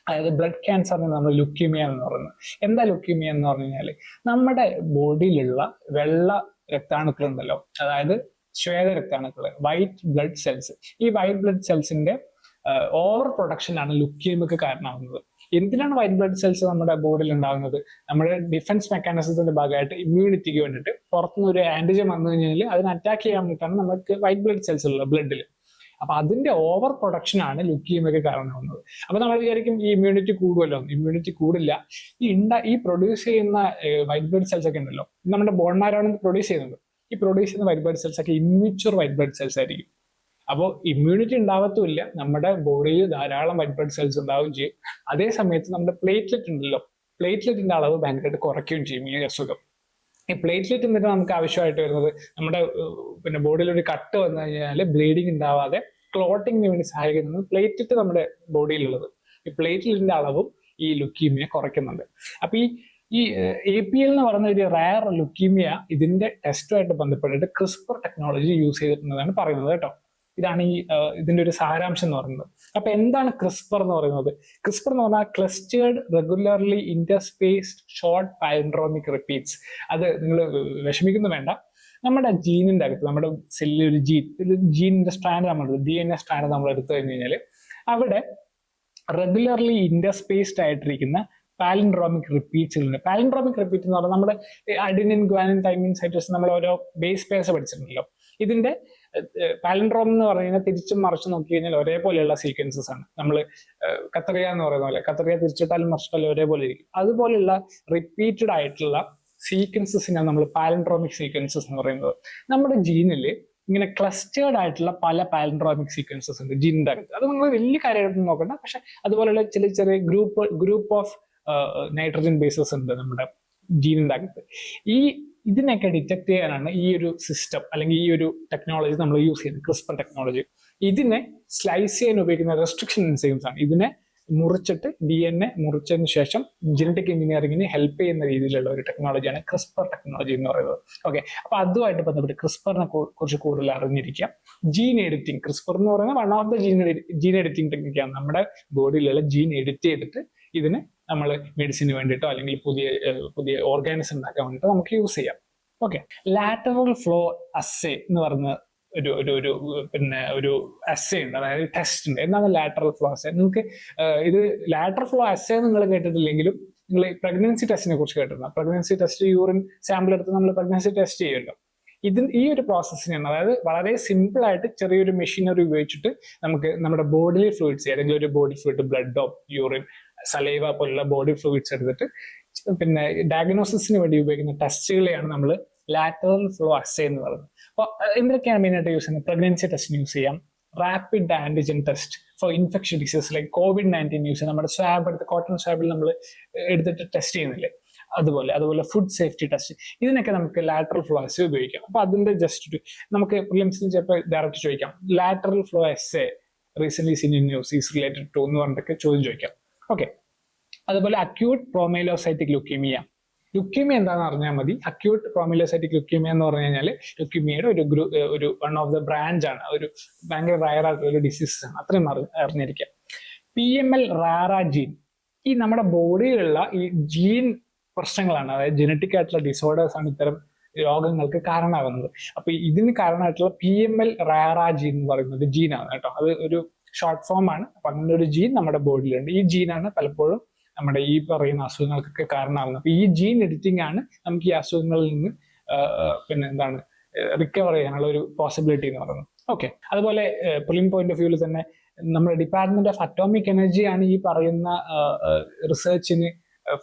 അതായത് ബ്ലഡ് ക്യാൻസറിന് നമ്മൾ ലുക്കീമിയ എന്ന് പറയുന്നത്. എന്താ ലുക്കീമിയ എന്ന് പറഞ്ഞു കഴിഞ്ഞാൽ നമ്മുടെ ബോഡിയിലുള്ള വെള്ള രക്താണുക്കൾ ഉണ്ടല്ലോ, അതായത് ശ്വേത രക്താണുക്കൾ, വൈറ്റ് ബ്ലഡ് സെൽസ്. ഈ വൈറ്റ് ബ്ലഡ് സെൽസിന്റെ ഓവർ പ്രൊഡക്ഷനാണ് ലുക്കീമിയക്ക് കാരണമാകുന്നത്. എന്തിനാണ് വൈറ്റ് ബ്ലഡ് സെൽസ് നമ്മുടെ ബോഡിയിൽ ഉണ്ടാകുന്നത്? നമ്മുടെ ഡിഫൻസ് മെക്കാനിസത്തിന്റെ ഭാഗമായിട്ട് ഇമ്മ്യൂണിറ്റിക്ക് വേണ്ടിയിട്ട് പുറത്തുനിന്ന് ഒരു ആന്റിജൻ വന്നു കഴിഞ്ഞാൽ അതിനെ അറ്റാക്ക് ചെയ്യാൻ വേണ്ടിയിട്ടാണ് നമുക്ക് വൈറ്റ് ബ്ലഡ് സെൽസ് ഉള്ളത് ബ്ലഡിൽ. അപ്പൊ അതിന്റെ ഓവർ പ്രൊഡക്ഷൻ ആണ് ലുക്കീമിയക്ക് കാരണമാകുന്നത്. അപ്പൊ നമ്മൾ വിചാരിക്കും ഈ ഇമ്മ്യൂണിറ്റി കൂടുമല്ലോ. ഇമ്മ്യൂണിറ്റി കൂടില്ല. ഈ പ്രൊഡ്യൂസ് ചെയ്യുന്ന വൈറ്റ് ബ്ലഡ് സെൽസ് ഒക്കെ ഉണ്ടല്ലോ, നമ്മുടെ ബോൺമാരാണ് പ്രൊഡ്യൂസ് ചെയ്യുന്നത്. ഈ പ്രൊഡ്യൂസ് ചെയ്യുന്ന വൈറ്റ് ബ്ലഡ് സെൽസ് ഒക്കെ ഇമ്മിച്വർ വൈറ്റ് ബ്ലഡ് സെൽസ് ആയിരിക്കും. അപ്പോൾ ഇമ്മ്യൂണിറ്റി ഉണ്ടാവത്തുമില്ല, നമ്മുടെ ബോഡിയിൽ ധാരാളം വൈറ്റ് ബ്ലഡ് സെൽസ് ഉണ്ടാവുകയും ചെയ്യും. അതേ സമയത്ത് നമ്മുടെ പ്ലേറ്റ്ലെറ്റ് ഉണ്ടല്ലോ, പ്ലേറ്റ്ലെറ്റിന്റെ അളവ് ഭയങ്കരമായിട്ട് കുറയ്ക്കുകയും ചെയ്യും ഈ അസുഖം. ഈ പ്ലേറ്റ്ലെറ്റ് എന്നിട്ട് നമുക്ക് ആവശ്യമായിട്ട് വരുന്നത് നമ്മുടെ പിന്നെ ബോഡിയിൽ ഒരു കട്ട് വന്നു കഴിഞ്ഞാൽ ബ്ലീഡിങ് ഉണ്ടാവാതെ ക്ലോട്ടിങ്ങിന് വേണ്ടി സഹായിക്കുന്നത് പ്ലേറ്റ്ലെറ്റ് നമ്മുടെ ബോഡിയിലുള്ളത്. ഈ പ്ലേറ്റ്ലെറ്റിന്റെ അളവും ഈ ലുക്കീമിയ കുറയ്ക്കുന്നുണ്ട്. അപ്പൊ ഈ APL എന്ന് പറയുന്ന ഒരു റയർ ലുക്കീമിയ ഇതിന്റെ ടെസ്റ്റുമായിട്ട് ബന്ധപ്പെട്ടിട്ട് ക്രിസ്പർ ടെക്നോളജി യൂസ് ചെയ്തിട്ടുണ്ടെന്നാണ് പറയുന്നത് കേട്ടോ. ഇതാണ് ഇതിന്റെ ഒരു സാരാംശം എന്ന് പറയുന്നത്. അപ്പൊ എന്താണ് ക്രിസ്പർ എന്ന് പറയുന്നത്? ക്രിസ്പർ എന്ന് പറഞ്ഞാൽ clustered regularly interspaced short palindromic repeats. അത് നിങ്ങൾ വിഷമിക്കുന്നു വേണ്ട. നമ്മുടെ ജീനിന്റെ അകത്ത്, നമ്മുടെ സെല്ലിൽ ഒരു ജീനിന്റെ സ്ട്രാൻഡ് നമ്മൾ DNA സ്ട്രാൻഡ് നമ്മൾ എടുത്തു കഴിഞ്ഞു കഴിഞ്ഞാൽ അവിടെ റെഗുലർലി ഇന്റർസ്പേസ്ഡ് ആയിട്ടിരിക്കുന്ന പാലിൻഡ്രോമിക് റിപ്പീറ്റ്സുകളുണ്ട്. പാലിൻഡ്രോമിക് റിപ്പീറ്റ് എന്ന് പറഞ്ഞാൽ നമ്മുടെ അഡിനിൻ, ഗ്വാനിൻ, തൈമിൻ, സൈറ്റോസിൻ നമ്മൾ ഓരോ ബേസ് പേഴ്സ് പഠിച്ചിട്ടുണ്ടല്ലോ. ഇതിന്റെ പാലിൻഡ്രോം എന്ന് പറഞ്ഞു കഴിഞ്ഞാൽ തിരിച്ചും മറിച്ച് നോക്കി കഴിഞ്ഞാൽ ഒരേപോലെയുള്ള സീക്വൻസസ് ആണ്. നമ്മൾ കത്രിക എന്ന് പറയുന്ന പോലെ, കത്രിക തിരിച്ചിട്ടാലും മറിച്ചിട്ടാലും ഒരേപോലെ ഇരിക്കും. അതുപോലെയുള്ള റിപ്പീറ്റഡ് ആയിട്ടുള്ള സീക്വൻസസിനാണ് നമ്മൾ പാലിൻഡ്രോമിക് സീക്വൻസസ് എന്ന് പറയുന്നത്. നമ്മുടെ ജീനിൽ ഇങ്ങനെ ക്ലസ്റ്റേർഡ് ആയിട്ടുള്ള പല പാലിൻഡ്രോമിക് സീക്വൻസസ് ഉണ്ട് ജീനിന്റെ അകത്ത്. അത് നിങ്ങൾ വലിയ കാര്യമായിട്ട് നോക്കണ്ട. പക്ഷെ അതുപോലെയുള്ള ചെറിയ ഗ്രൂപ്പ് ഓഫ് നൈട്രജൻ ബേസസ് ഉണ്ട് നമ്മുടെ ജീനിന്റെ അകത്ത്. ഇതിനൊക്കെ ഡിറ്റക്ട് ചെയ്യാനാണ് ഈ ഒരു സിസ്റ്റം അല്ലെങ്കിൽ ഈ ഒരു ടെക്നോളജി നമ്മൾ യൂസ് ചെയ്യുന്നത്, ക്രിസ്പർ ടെക്നോളജി. ഇതിനെ സ്ലൈസ് ചെയ്യാൻ ഉപയോഗിക്കുന്ന റെസ്ട്രിക്ഷൻ എൻസൈംസ് ആണ്. ഇതിനെ മുറിച്ചിട്ട് DNA മുറിച്ചതിന് ശേഷം ജനറ്റിക് എഞ്ചിനീയറിംഗിന് ഹെൽപ്പ് ചെയ്യുന്ന രീതിയിലുള്ള ഒരു ടെക്നോളജിയാണ് ക്രിസ്പർ ടെക്നോളജി എന്ന് പറയുന്നത്. ഓക്കെ, അപ്പൊ അതുമായിട്ട് ബന്ധപ്പെട്ട് ക്രിസ്പറിനെ കുറിച്ച് കൂടുതൽ അറിഞ്ഞിരിക്കാം. ജീൻ എഡിറ്റിംഗ്, ക്രിസ്പർ എന്ന് പറയുന്നത് one of the gene editing ടെക്നിക്കാണ്. നമ്മുടെ ബോഡിയിലുള്ള ജീൻ എഡിറ്റ് ചെയ്തിട്ട് ഇതിന് നമ്മൾ മെഡിസിന് വേണ്ടിയിട്ടോ അല്ലെങ്കിൽ പുതിയ ഓർഗാനിസം ഉണ്ടാക്കാൻ വേണ്ടിയിട്ടോ നമുക്ക് യൂസ് ചെയ്യാം. ഓക്കെ, ലാറ്ററൽ ഫ്ലോ അസ്സേ എന്ന് പറയുന്ന ഒരു അസ്സേ ഉണ്ട്, അതായത് ടെസ്റ്റ് ഉണ്ട്. എന്താണ് ലാറ്ററൽ ഫ്ലോ അസ്സേ? നിങ്ങൾക്ക് ഇത് ലാറ്ററൽ ഫ്ലോ അസ്സേ നിങ്ങൾ കേട്ടിട്ടില്ലെങ്കിലും നിങ്ങൾ പ്രഗ്നൻസി ടെസ്റ്റിനെ കുറിച്ച് കേട്ടിട്ടുണ്ടോ? പ്രഗ്നൻസി ടെസ്റ്റ് യൂറിൻ സാമ്പിൾ എടുത്ത് നമ്മൾ പ്രഗ്നൻസി ടെസ്റ്റ് ചെയ്യുമല്ലോ. ഈ ഒരു പ്രോസസ്സിനാണ്, അതായത് വളരെ സിമ്പിൾ ആയിട്ട് ചെറിയൊരു മെഷീനറി ഉപയോഗിച്ചിട്ട് നമുക്ക് നമ്മുടെ ബോഡിയിൽ ഫ്ലൂയിഡ്സ്, ഏതെങ്കിലും ഒരു ബോഡി ഫ്ലൂയിഡ്, ബ്ലഡോ യൂറിൻ സലൈവ പോലുള്ള ബോഡി ഫ്ലൂയിഡ്സ് എടുത്തിട്ട് പിന്നെ ഡയഗ്നോസിസിന് വേണ്ടി ഉപയോഗിക്കുന്ന ടെസ്റ്റുകളെയാണ് നമ്മൾ ലാറ്ററൽ ഫ്ലോ അസേ എന്ന് പറയുന്നത്. അപ്പോൾ എന്തൊക്കെയാണ് മെയിനായിട്ട് യൂസ് ചെയ്യുന്നത്? പ്രഗ്നൻസി ടെസ്റ്റിന് യൂസ് ചെയ്യാം, rapid antigen test for infection disease like COVID-19 use ചെയ്യാം, നമ്മുടെ സ്വാബ് എടുത്ത് കോട്ടൺ സ്വാബിൽ നമ്മൾ എടുത്തിട്ട് ടെസ്റ്റ് ചെയ്യുന്നില്ലേ, അതുപോലെ ഫുഡ് സേഫ്റ്റി ടെസ്റ്റ്, ഇതിനൊക്കെ നമുക്ക് ലാറ്ററൽ ഫ്ലോ അസേ ഉപയോഗിക്കാം. അപ്പൊ അതിന്റെ ജസ്റ്റ് നമുക്ക് പ്രിലിംസിൽ ചിലപ്പോൾ ഡയറക്റ്റ് ചോദിക്കാം, lateral flow assay recent seen in news is related to എന്ന് പറഞ്ഞിട്ടൊക്കെ ചോദ്യം ചോദിക്കാം. ഓക്കെ, അതുപോലെ അക്യൂട്ട് പ്രൊമൈലോസൈറ്റിക് ലുക്കീമിയ. ലുക്കീമിയ എന്താണെന്ന് അറിഞ്ഞാൽ മതി. അക്യൂട്ട് പ്രൊമൈലോസൈറ്റിക് ലുക്കീമിയ എന്ന് പറഞ്ഞു കഴിഞ്ഞാൽ ലുക്കീമിയയുടെ ഒരു വൺ ഓഫ് ദ ബ്രാഞ്ച് ആണ്, ഒരു ഭയങ്കര റയർ ആയിട്ടുള്ള ഒരു ഡിസീസസ് ആണ്, അത്രയും അറിഞ്ഞിരിക്കാം. PML റാറ ജീൻ, ഈ നമ്മുടെ ബോഡിയിലുള്ള ഈ ജീൻ പ്രശ്നങ്ങളാണ്, അതായത് ജനറ്റിക് ആയിട്ടുള്ള ഡിസോർഡേഴ്സ് ആണ് ഇത്തരം രോഗങ്ങൾക്ക് കാരണമാകുന്നത്. അപ്പൊ ഇതിന് കാരണമായിട്ടുള്ള PML റാറ ജീൻ എന്ന് പറയുന്നത് ജീനാണ് കേട്ടോ, അത് ഒരു ഷോർട്ട് ഫോം ആണ്. അപ്പൊ അങ്ങനെ ഒരു ജീൻ നമ്മുടെ ബോഡിയിലുണ്ട്. ഈ ജീനാണ് പലപ്പോഴും നമ്മുടെ ഈ പറയുന്ന അസുഖങ്ങൾക്കൊക്കെ കാരണമാകുന്നത്. അപ്പൊ ഈ ജീൻ എഡിറ്റിംഗ് ആണ് നമുക്ക് ഈ അസുഖങ്ങളിൽ നിന്ന് റിക്കവർ ചെയ്യാനുള്ള ഒരു പോസിബിലിറ്റി എന്ന് പറയുന്നത്. ഓക്കെ, അതുപോലെ പ്രിലിം പോയിന്റ് ഓഫ് വ്യൂവിൽ തന്നെ നമ്മുടെ ഡിപ്പാർട്ട്മെന്റ് ഓഫ് അറ്റോമിക് എനർജി ആണ് ഈ പറയുന്ന റിസർച്ചിന്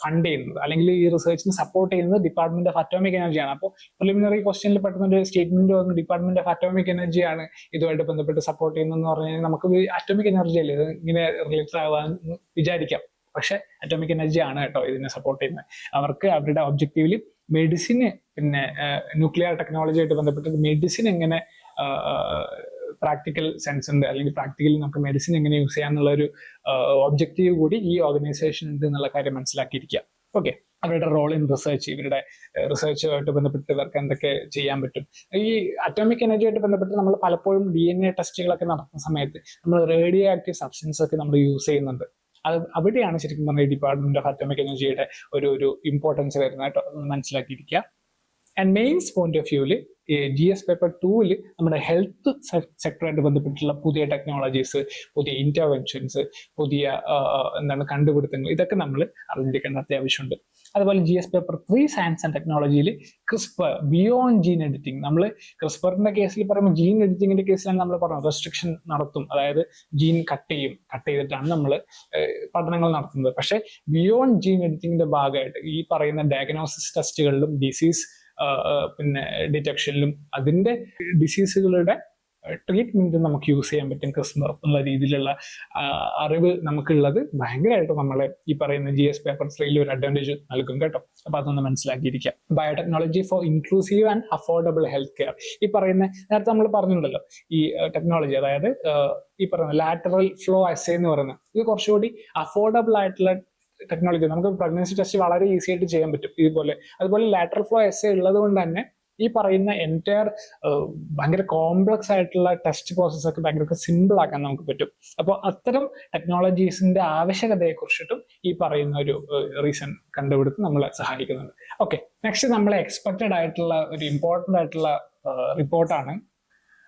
ഫണ്ട് ചെയ്യുന്നത്, അല്ലെങ്കിൽ ഈ റിസർച്ചിന് സപ്പോർട്ട് ചെയ്യുന്നത് ഡിപ്പാർട്ട്മെന്റ് ഓഫ് അറ്റോമിക് എനർജിയാണ്. അപ്പോൾ പ്രിലിമിനറി ക്വസ്റ്റ്യനിൽ പെട്ടെന്ന് ഒരു സ്റ്റേറ്റ്മെന്റ് വന്നു ഡിപ്പാർട്ട്മെന്റ് ഓഫ് അറ്റോമിക് എനർജിയാണ് ഇതുമായിട്ട് ബന്ധപ്പെട്ട് സപ്പോർട്ട് ചെയ്യുന്നതെന്ന് പറഞ്ഞു കഴിഞ്ഞാൽ നമുക്ക് അറ്റോമിക് എനർജി അല്ലേ ഇത് ഇങ്ങനെ റിലേറ്റഡ് ആവാന്ന് വിചാരിക്കാം. പക്ഷെ അറ്റോമിക് എനർജി ആണ് കേട്ടോ ഇതിനെ സപ്പോർട്ട് ചെയ്യുന്നത്. അവർക്ക് അവരുടെ ഒബ്ജക്റ്റീവില് മെഡിസിന്, പിന്നെ ന്യൂക്ലിയർ ടെക്നോളജി ആയിട്ട് ബന്ധപ്പെട്ട് മെഡിസിൻ എങ്ങനെ പ്രാക്ടിക്കൽ സെൻസ് ഉണ്ട്, അല്ലെങ്കിൽ പ്രാക്ടിക്കലി നമുക്ക് മെഡിസിൻ എങ്ങനെ യൂസ് ചെയ്യാന്നുള്ള ഒരു ഒബ്ജക്റ്റീവ് കൂടി ഈ ഓർഗനൈസേഷൻ ഉണ്ട് എന്നുള്ള കാര്യം മനസ്സിലാക്കിയിരിക്കുക. ഓക്കെ, അവരുടെ റോൾ ഇൻ റിസർച്ച്, ഇവരുടെ റിസർച്ചുമായിട്ട് ബന്ധപ്പെട്ട് ഇവർക്ക് എന്തൊക്കെ ചെയ്യാൻ പറ്റും. ഈ അറ്റോമിക് എനർജിയായിട്ട് ബന്ധപ്പെട്ട് നമ്മൾ പലപ്പോഴും DNA ടെസ്റ്റുകളൊക്കെ നടത്തുന്ന സമയത്ത് നമ്മൾ റേഡിയോ ആക്റ്റീവ് സബ്സ്റ്റൻസ് ഒക്കെ നമ്മൾ യൂസ് ചെയ്യുന്നുണ്ട്. അവിടെയാണ് ശരിക്കും പറഞ്ഞാൽ ഡിപ്പാർട്ട്മെന്റ് ഓഫ് അറ്റോമിക് എനർജിയുടെ ഒരു ഇമ്പോർട്ടൻസ് വരുന്നതായിട്ട് മനസ്സിലാക്കിയിരിക്കുക. ആൻഡ് മെയിൻസ് പോയിന്റ് ഓഫ് വ്യൂവിൽ GS പേപ്പർ 2 നമ്മുടെ ഹെൽത്ത് സെക്ടറായിട്ട് ബന്ധപ്പെട്ടുള്ള പുതിയ ടെക്നോളജീസ്, പുതിയ ഇന്റർവെൻഷൻസ്, പുതിയ കണ്ടുപിടുത്തങ്ങൾ, ഇതൊക്കെ നമ്മൾ അറിഞ്ഞിരിക്കേണ്ട അത്യാവശ്യമുണ്ട്. അതുപോലെ GS പേപ്പർ 3 സയൻസ് ആൻഡ് ടെക്നോളജിയിൽ ക്രിസ്പർ ബിയോണ്ട് ജീൻ എഡിറ്റിംഗ്, നമ്മൾ ക്രിസ്പറിന്റെ കേസിൽ പറയുമ്പോൾ ജീൻ എഡിറ്റിംഗിന്റെ കേസിലാണ് നമ്മൾ പറഞ്ഞത് റെസ്ട്രിക്ഷൻ നടത്തും, അതായത് ജീൻ കട്ട് ചെയ്തിട്ടാണ് നമ്മൾ പഠനങ്ങൾ നടത്തുന്നത്. പക്ഷെ ബിയോണ്ട് ജീൻ എഡിറ്റിംഗിന്റെ ഭാഗമായിട്ട് ഈ പറയുന്ന ഡയഗ്നോസിസ് ടെസ്റ്റുകളിലും ഡിസീസ് പിന്നെ ഡിറ്റക്ഷനിലും അതിന്റെ ഡിസീസുകളുടെ ട്രീറ്റ്മെന്റ് നമുക്ക് യൂസ് ചെയ്യാൻ പറ്റും ക്രിസ്പർ എന്നുള്ള രീതിയിലുള്ള അറിവ് നമുക്കുള്ളത് ഭയങ്കരമായിട്ട് നമ്മളെ ഈ പറയുന്ന GS പേപ്പർ 3 ഒരു അഡ്വാൻറ്റേജ് നൽകും കേട്ടോ. അപ്പൊ അതൊന്ന് മനസ്സിലാക്കിയിരിക്കുക. Biotechnology for inclusive and affordable health care, ഈ പറയുന്ന നേരത്തെ നമ്മൾ പറഞ്ഞിട്ടുണ്ടല്ലോ ഈ ടെക്നോളജി, അതായത് ഈ പറയുന്ന ലാറ്ററൽ ഫ്ലോ അസേ എന്ന് പറയുന്നത് ഇത് കുറച്ചുകൂടി അഫോർഡബിൾ ആയിട്ടുള്ള ടെക്നോളജി. നമുക്ക് പ്രഗ്നൻസി ടെസ്റ്റ് വളരെ ഈസി ആയിട്ട് ചെയ്യാൻ പറ്റും അതുപോലെ ലാറ്ററൽ ഫ്ലോ അസേ ഉള്ളത് കൊണ്ട് തന്നെ ഈ പറയുന്ന എൻറ്റയർ ഭയങ്കര കോംപ്ലക്സ് ആയിട്ടുള്ള ടെസ്റ്റ് പ്രോസസ് ഒക്കെ ഭയങ്കര സിമ്പിൾ ആക്കാൻ നമുക്ക് പറ്റും. അപ്പോൾ അത്തരം ടെക്നോളജീസിന്റെ ആവശ്യകതയെ കുറിച്ചിട്ടും ഈ പറയുന്ന ഒരു റീസൺ കണ്ടുപിടുത്തം നമ്മളെ സഹായിക്കുന്നുണ്ട്. ഓക്കെ, നെക്സ്റ്റ് നമ്മൾ എക്സ്പെക്റ്റഡ് ആയിട്ടുള്ള ഒരു ഇമ്പോർട്ടൻ്റ് ആയിട്ടുള്ള റിപ്പോർട്ടാണ്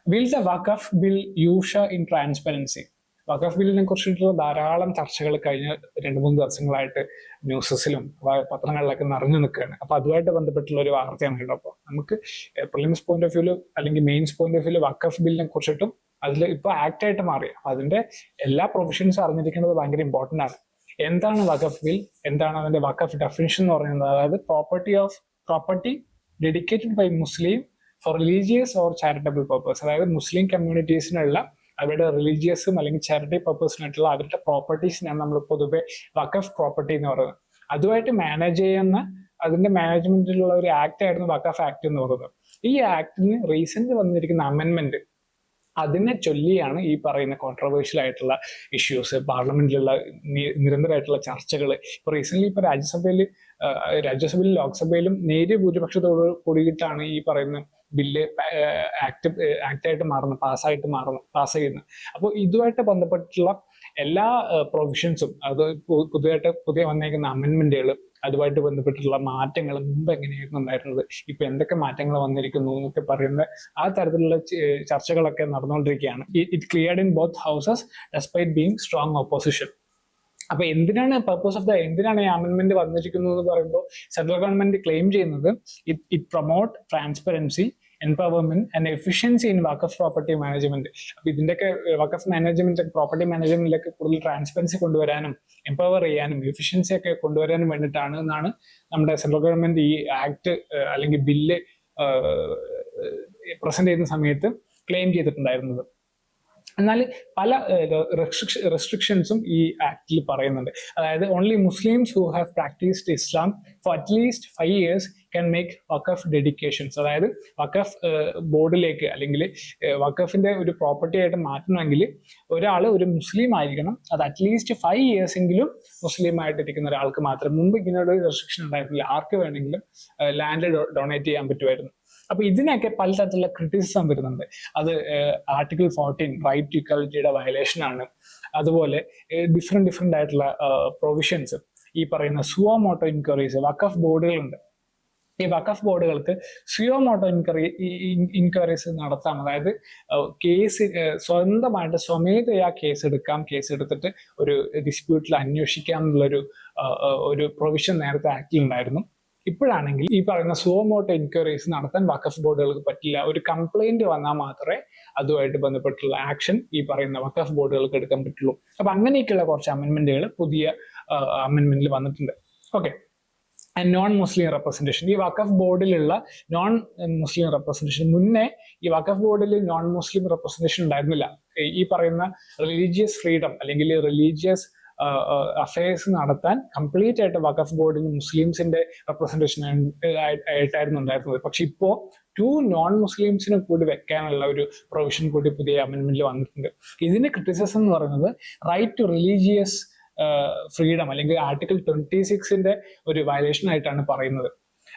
will the Waqf bill usher in transparency. Waqf ബില്ലിനെ കുറിച്ചിട്ടുള്ള ധാരാളം ചർച്ചകൾ കഴിഞ്ഞ 2-3 ദിവസങ്ങളായിട്ട് ന്യൂസസിലും പത്രങ്ങളിലൊക്കെ നിറഞ്ഞു നിൽക്കുകയാണ്. അപ്പൊ അതുമായിട്ട് ബന്ധപ്പെട്ടുള്ള ഒരു വാർത്തയാണ് കേട്ടോ. അപ്പോൾ നമുക്ക് പ്രിലിംസ് പോയിന്റ് ഓഫ് വ്യൂല് അല്ലെങ്കിൽ മെയിൻസ് പോയിന്റ് ഓഫ് വ്യൂല് വഖഫ് ബില്ലിനെ കുറിച്ചിട്ടും അതിൽ ഇപ്പോൾ ആക്ട് ആയിട്ട് മാറി, അപ്പൊ അതിന്റെ എല്ലാ പ്രൊവിഷൻസും അറിഞ്ഞിരിക്കുന്നത് ഭയങ്കര ഇമ്പോർട്ടൻ്റ് ആണ്. എന്താണ് വഖഫ് ബിൽ, എന്താണ് അതിന്റെ വഖഫ് ഡെഫിനിഷൻ എന്ന് പറയുന്നത്? അതായത് property dedicated by Muslim for religious or charitable purpose, അതായത് മുസ്ലിം കമ്മ്യൂണിറ്റീസിനുള്ള അവരുടെ റിലീജിയസും അല്ലെങ്കിൽ ചാരിറ്റി പർപ്പസിനായിട്ടുള്ള അവരുടെ പ്രോപ്പർട്ടീസിനാണ് നമ്മൾ പൊതുവെ വഖഫ് പ്രോപ്പർട്ടി എന്ന് പറയുന്നത്. അതുമായിട്ട് മാനേജ് ചെയ്യുന്ന അതിന്റെ മാനേജ്മെന്റിലുള്ള ഒരു ആക്ട് ആയിരുന്നു വഖഫ് ആക്ട് എന്ന് പറയുന്നത്. ഈ ആക്ടിന് റീസെന്റ് വന്നിരിക്കുന്ന അമെന്റ്മെന്റ്, അതിനെ ചൊല്ലിയാണ് ഈ പറയുന്ന കോൺട്രവേഴ്ഷ്യൽ ആയിട്ടുള്ള ഇഷ്യൂസ്, പാർലമെന്റിലുള്ള നിരന്തരമായിട്ടുള്ള ചർച്ചകൾ. ഇപ്പൊ റീസെന്റ് ഇപ്പൊ രാജ്യസഭയിലും ലോക്സഭയിലും നേരിയ ഭൂരിപക്ഷത്തോട് കൂടിയിട്ടാണ് ഈ പറയുന്ന ബില്ല് ആക്ടായിട്ട് മാറുന്നത്, പാസ് ചെയ്യുന്നത്. അപ്പോൾ ഇതുമായിട്ട് ബന്ധപ്പെട്ടിട്ടുള്ള എല്ലാ പ്രൊവിഷൻസും, അത് പുതിയ വന്നേക്കുന്ന അമെന്റ്മെന്റുകൾ, അതുമായിട്ട് ബന്ധപ്പെട്ടിട്ടുള്ള മാറ്റങ്ങൾ മുമ്പ് എങ്ങനെയായിരുന്നു ഉണ്ടായിരുന്നത്, ഇപ്പൊ എന്തൊക്കെ മാറ്റങ്ങൾ വന്നിരിക്കുന്നു എന്നൊക്കെ പറയുന്ന ആ തരത്തിലുള്ള ചർച്ചകളൊക്കെ നടന്നുകൊണ്ടിരിക്കുകയാണ്. It cleared in both houses despite being strong opposition. അപ്പൊ എന്തിനാണ് ഈ അമെന്റ്മെന്റ് വന്നിരിക്കുന്നത് എന്ന് പറയുമ്പോൾ സെൻട്രൽ ഗവൺമെന്റ് ക്ലെയിം ചെയ്യുന്നത് it promote transparency, empowerment and efficiency in Waqf property management. അപ്പൊ ഇതിന്റെയൊക്കെ വഖഫ് മാനേജ്മെന്റ്, പ്രോപ്പർട്ടി മാനേജ്മെന്റിലൊക്കെ കൂടുതൽ ട്രാൻസ്പെറൻസി കൊണ്ടുവരാനും എംപവർ ചെയ്യാനും എഫിഷ്യൻസി ഒക്കെ കൊണ്ടുവരാനും വേണ്ടിയിട്ടാണ് എന്നാണ് നമ്മുടെ സെൻട്രൽ ഗവൺമെന്റ് ഈ ആക്ട് അല്ലെങ്കിൽ ബില്ല് പ്രസന്റ് ചെയ്യുന്ന സമയത്ത് ക്ലെയിം ചെയ്തിട്ടുണ്ടായിരുന്നത്. എന്നാൽ പല റെസ്ട്രിക്ഷൻസും ഈ ആക്ടിൽ പറയുന്നുണ്ട്. അതായത് only Muslims who have practised Islam for at least 5 years can make Waqf dedications. അതായത് വഖഫ് ബോർഡിലേക്ക് അല്ലെങ്കിൽ വഖഫിന്റെ ഒരു പ്രോപ്പർട്ടി ആയിട്ട് മാറ്റണമെങ്കിൽ ഒരാൾ ഒരു മുസ്ലിം ആയിരിക്കണം. അത് അറ്റ്ലീസ്റ്റ് 5 years എങ്കിലും മുസ്ലിം ആയിട്ടിരിക്കുന്ന ഒരാൾക്ക് മാത്രം. മുമ്പ് ഇങ്ങനെയുള്ള റെസ്ട്രിക്ഷൻ ഉണ്ടായിരുന്നില്ല. ആർക്ക് വേണമെങ്കിലും ലാൻഡ് ഡൊണേറ്റ് ചെയ്യാൻ പറ്റുമായിരുന്നു. അപ്പൊ ഇതിനൊക്കെ പലതരത്തിലുള്ള ക്രിറ്റിസിസം വരുന്നുണ്ട്. അത് ആർട്ടിക്കിൾ 14 റൈറ്റ് ടു ഇക്വാലിറ്റിയുടെ വയലേഷൻ ആണ്. അതുപോലെ ഡിഫറെന്റ് ആയിട്ടുള്ള പ്രൊവിഷൻസ്, ഈ പറയുന്ന സുവോ മോട്ടോ ഇൻക്വയറീസ്, വഖഫ് ബോർഡുകളുണ്ട്. ഈ വഖഫ് ബോർഡുകൾക്ക് സുവോ മോട്ടോ ഇൻക്വയറീസ് നടത്താം. അതായത് കേസ് സ്വന്തമായിട്ട് സ്വമേധയാ കേസ് എടുക്കാം, കേസ് എടുത്തിട്ട് ഒരു ഡിസ്പ്യൂട്ടിൽ അന്വേഷിക്കാം എന്നുള്ളൊരു പ്രൊവിഷൻ നേരത്തെ ആക്ടിൽ ഉണ്ടായിരുന്നു. ഇപ്പോഴാണെങ്കിൽ ഈ പറയുന്ന സുവോ മോട്ടോ ഇൻക്വയറീസ് നടത്താൻ വഖഫ് ബോർഡുകൾക്ക് പറ്റില്ല. ഒരു കംപ്ലൈന്റ് വന്നാൽ മാത്രമേ അതുമായിട്ട് ബന്ധപ്പെട്ടുള്ള ആക്ഷൻ ഈ പറയുന്ന വഖഫ് ബോർഡുകൾക്ക് എടുക്കാൻ പറ്റുള്ളൂ. അപ്പൊ അങ്ങനെയൊക്കെയുള്ള കുറച്ച് അമെന്റ്മെന്റുകൾ പുതിയ അമെന്റ്മെന്റിൽ വന്നിട്ടുണ്ട്. ഓക്കെ. നോൺ മുസ്ലിം റെപ്രസെന്റേഷൻ, ഈ വഖഫ് ബോർഡിലുള്ള നോൺ മുസ്ലിം റെപ്രസെന്റേഷൻ, മുന്നേ ഈ വഖഫ് ബോർഡിൽ നോൺ മുസ്ലിം റെപ്രസെന്റേഷൻ ഉണ്ടായിരുന്നില്ല. ഈ പറയുന്ന റിലീജിയസ് ഫ്രീഡം അല്ലെങ്കിൽ റിലീജിയസ് അഫയേഴ്സ് നടത്താൻ കംപ്ലീറ്റ് ആയിട്ട് വഖഫ് ബോർഡിൽ മുസ്ലിംസിന്റെ റെപ്രസെന്റേഷൻ ആയിട്ടായിരുന്നു ഉണ്ടായിരുന്നത്. പക്ഷെ ഇപ്പോ 2 നോൺ മുസ്ലിംസിനെ കൂടി വെക്കാനുള്ള ഒരു പ്രൊവിഷൻ കൂടി പുതിയ അമെന്റ്മെന്റിൽ വന്നിട്ടുണ്ട്. ഇതിന്റെ ക്രിറ്റിസിസം എന്ന് പറയുന്നത് റൈറ്റ് ടു റിലീജിയസ് ഫ്രീഡം അല്ലെങ്കിൽ ആർട്ടിക്കിൾ 26 ഒരു വയലേഷൻ ആയിട്ടാണ് പറയുന്നത്.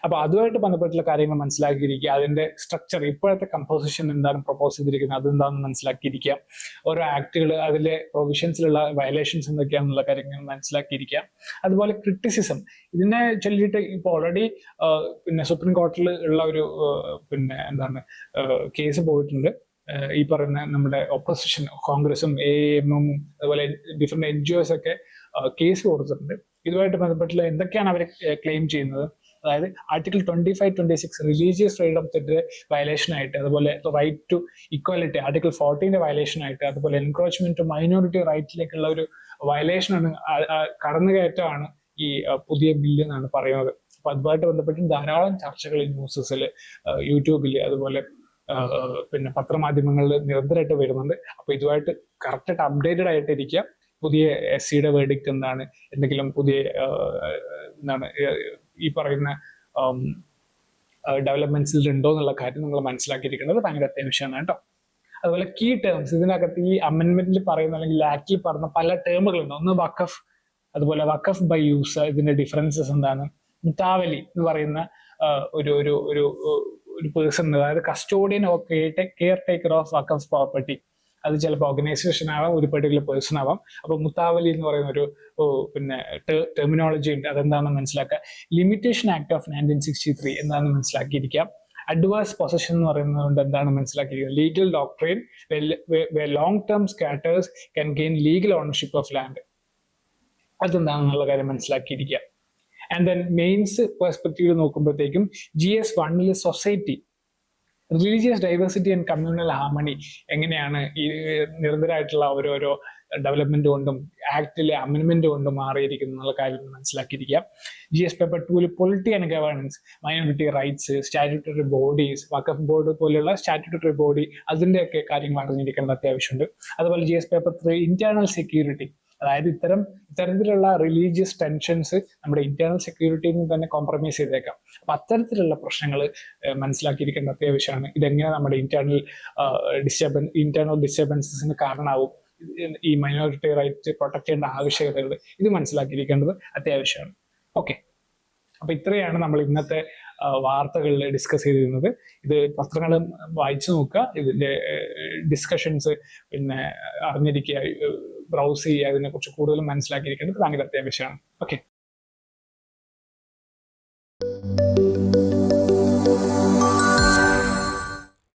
അപ്പൊ അതുമായിട്ട് ബന്ധപ്പെട്ടുള്ള കാര്യങ്ങൾ മനസ്സിലാക്കിയിരിക്കുക. അതിന്റെ സ്ട്രക്ചർ, ഇപ്പോഴത്തെ കമ്പോസിഷൻ എന്താണ് പ്രൊപ്പോസ് ചെയ്തിരിക്കുന്നത്, അതെന്താണെന്ന് മനസ്സിലാക്കിയിരിക്കുക. ഓരോ ആക്ടുകൾ, അതിലെ പ്രൊവിഷൻസിലുള്ള വയലേഷൻസ് എന്തൊക്കെയാണെന്നുള്ള കാര്യങ്ങൾ മനസ്സിലാക്കിയിരിക്കുക. അതുപോലെ ക്രിറ്റിസിസം, ഇതിനെ ചൊല്ലിയിട്ട് ഇപ്പോൾ ഓൾറെഡി പിന്നെ സുപ്രീം കോടതിയിൽ ഉള്ള ഒരു കേസ് പോയിട്ടുണ്ട്. ഈ പറയുന്ന നമ്മുടെ ഓപ്പോസിഷൻ കോൺഗ്രസും AIM അതുപോലെ ഡിഫറെന്റ് NGOs ഒക്കെ കേസ് കൊടുത്തിട്ടുണ്ട്. ഇതുമായിട്ട് ബന്ധപ്പെട്ടുള്ള എന്തൊക്കെയാണ് അവർ ക്ലെയിം ചെയ്യുന്നത്, അതായത് ആർട്ടിക്കിൾ 25, 26 റിലീജിയസ് ഫ്രീഡത്തിന്റെ വയലേഷൻ ആയിട്ട്, അതുപോലെ right to equality article 14 violation ആയിട്ട്, അതുപോലെ എൻക്രോച്ച്മെന്റ് ടു മൈനോറിറ്റി റൈറ്റിലേക്കുള്ള ഒരു വയലേഷനാണ്, കടന്നുകയറ്റമാണ് ഈ പുതിയ ബില്ല് എന്നാണ് പറയുന്നത്. അപ്പൊ അതുമായിട്ട് ബന്ധപ്പെട്ട് ധാരാളം ചർച്ചകൾ ന്യൂസസിൽ, യൂട്യൂബിൽ, അതുപോലെ പിന്നെ പത്രമാധ്യമങ്ങളിൽ നിരന്തരമായിട്ട് വരുന്നുണ്ട്. അപ്പൊ ഇതുമായിട്ട് കറക്റ്റായിട്ട് അപ്ഡേറ്റഡ് ആയിട്ട് ഇരിക്കുക. പുതിയ SC വേർഡിക്റ്റ് എന്താണ്, എന്തെങ്കിലും പുതിയ ഈ പറയുന്ന ഡെവലപ്മെന്റ്സിൽ ഉണ്ടോ എന്നുള്ള കാര്യം നിങ്ങൾ മനസ്സിലാക്കിയിരിക്കുന്നത് ഭയങ്കര അത്യാവശ്യമാണ് കേട്ടോ. അതുപോലെ കീ ടേംസ്, ഇതിനകത്ത് ഈ അമെന്റ്മെന്റിൽ പറയുന്ന അല്ലെങ്കിൽ ആക്ടിൽ പറയുന്ന പല ടേമുകളുണ്ട്. ഒന്ന് വഖഫ്, അതുപോലെ വഖഫ് ബൈ യൂസ്, ഇതിന്റെ ഡിഫറൻസസ് എന്താണ്. മുത്താവലി എന്ന് പറയുന്ന ഒരു പേഴ്സൺ, അതായത് custodian of care taker of Waqf property. അത് ചിലപ്പോൾ ഓർഗനൈസേഷൻ ആവാം, ഒരു പെർട്ടിക്കുലർ പേഴ്സൺ ആവാം. അപ്പൊ മുത്താവലി എന്ന് പറയുന്ന ഒരു ടെർമിനോളജി ഉണ്ട്, അതെന്താണെന്ന് മനസ്സിലാക്കുക. ലിമിറ്റേഷൻ ആക്ട് ഓഫ് 1963 എന്താണെന്ന് മനസ്സിലാക്കിയിരിക്കാം. അഡ്വേഴ്സ് പൊസഷൻ എന്ന് പറയുന്നത് എന്താണ് മനസ്സിലാക്കിയിരിക്കുക. Legal doctrine long term squatters can gain legal ownership of land, അതെന്താണെന്നുള്ള കാര്യം മനസ്സിലാക്കിയിരിക്കുക. ആൻഡ് ദെൻ മെയിൻസ് പെർസ്പെക്റ്റീവ് നോക്കുമ്പോഴത്തേക്കും GS1 society, religious diversity and communal harmony എങ്ങനെയാണ് ഈ നിരന്തരമായിട്ടുള്ള ഓരോരോ ഡെവലപ്മെന്റ് കൊണ്ടും ആക്ടിലെ അമെന്റ്മെന്റ് കൊണ്ടും മാറിയിരിക്കുന്നു എന്നുള്ള കാര്യം മനസ്സിലാക്കിയിരിക്കുക. GS paper 2 polity and governance, minority rights, statutory bodies, Waqf board പോലെയുള്ള സ്റ്റാറ്റ്യൂട്ടറി ബോഡി, അതിന്റെയൊക്കെ കാര്യങ്ങൾ അറിഞ്ഞിരിക്കേണ്ട അത്യാവശ്യമുണ്ട്. അതുപോലെ GS പേപ്പർ 3 ഇന്റേണൽ സെക്യൂരിറ്റി, അതായത് ഇത്തരത്തിലുള്ള റിലീജിയസ് ടെൻഷൻസ് നമ്മുടെ ഇന്റേണൽ സെക്യൂരിറ്റിയിൽ തന്നെ കോംപ്രമൈസ് ചെയ്തേക്കാം. അപ്പൊ അത്തരത്തിലുള്ള പ്രശ്നങ്ങൾ മനസ്സിലാക്കിയിരിക്കേണ്ട അത്യാവശ്യമാണ്. ഇതെങ്ങനെ നമ്മുടെ ഇന്റേണൽ ഡിസ്റ്റർബൻസസിന് കാരണമാവും, ഈ മൈനോറിറ്റി റൈറ്റ് പ്രൊട്ടക്ട് ചെയ്യേണ്ട ആവശ്യകതകൾ, ഇത് മനസ്സിലാക്കിയിരിക്കേണ്ടത് അത്യാവശ്യമാണ്. ഓക്കെ. അപ്പൊ ഇത്രയാണ് നമ്മൾ ഇന്നത്തെ വാർത്തകളിൽ ഡിസ്കസ് ചെയ്തിരുന്നത്. ഇത് പത്രങ്ങൾ വായിച്ചു നോക്കുക, ഇതിന്റെ ഡിസ്കഷൻസ് പിന്നെ അറിഞ്ഞിരിക്കുക, ബ്രൗസ് ചെയ്യുക, ഇതിനെക്കുറിച്ച് കൂടുതലും മനസ്സിലാക്കിയിരിക്കേണ്ടത് ഭയങ്കര അത്യാവശ്യമാണ്. ഓക്കെ.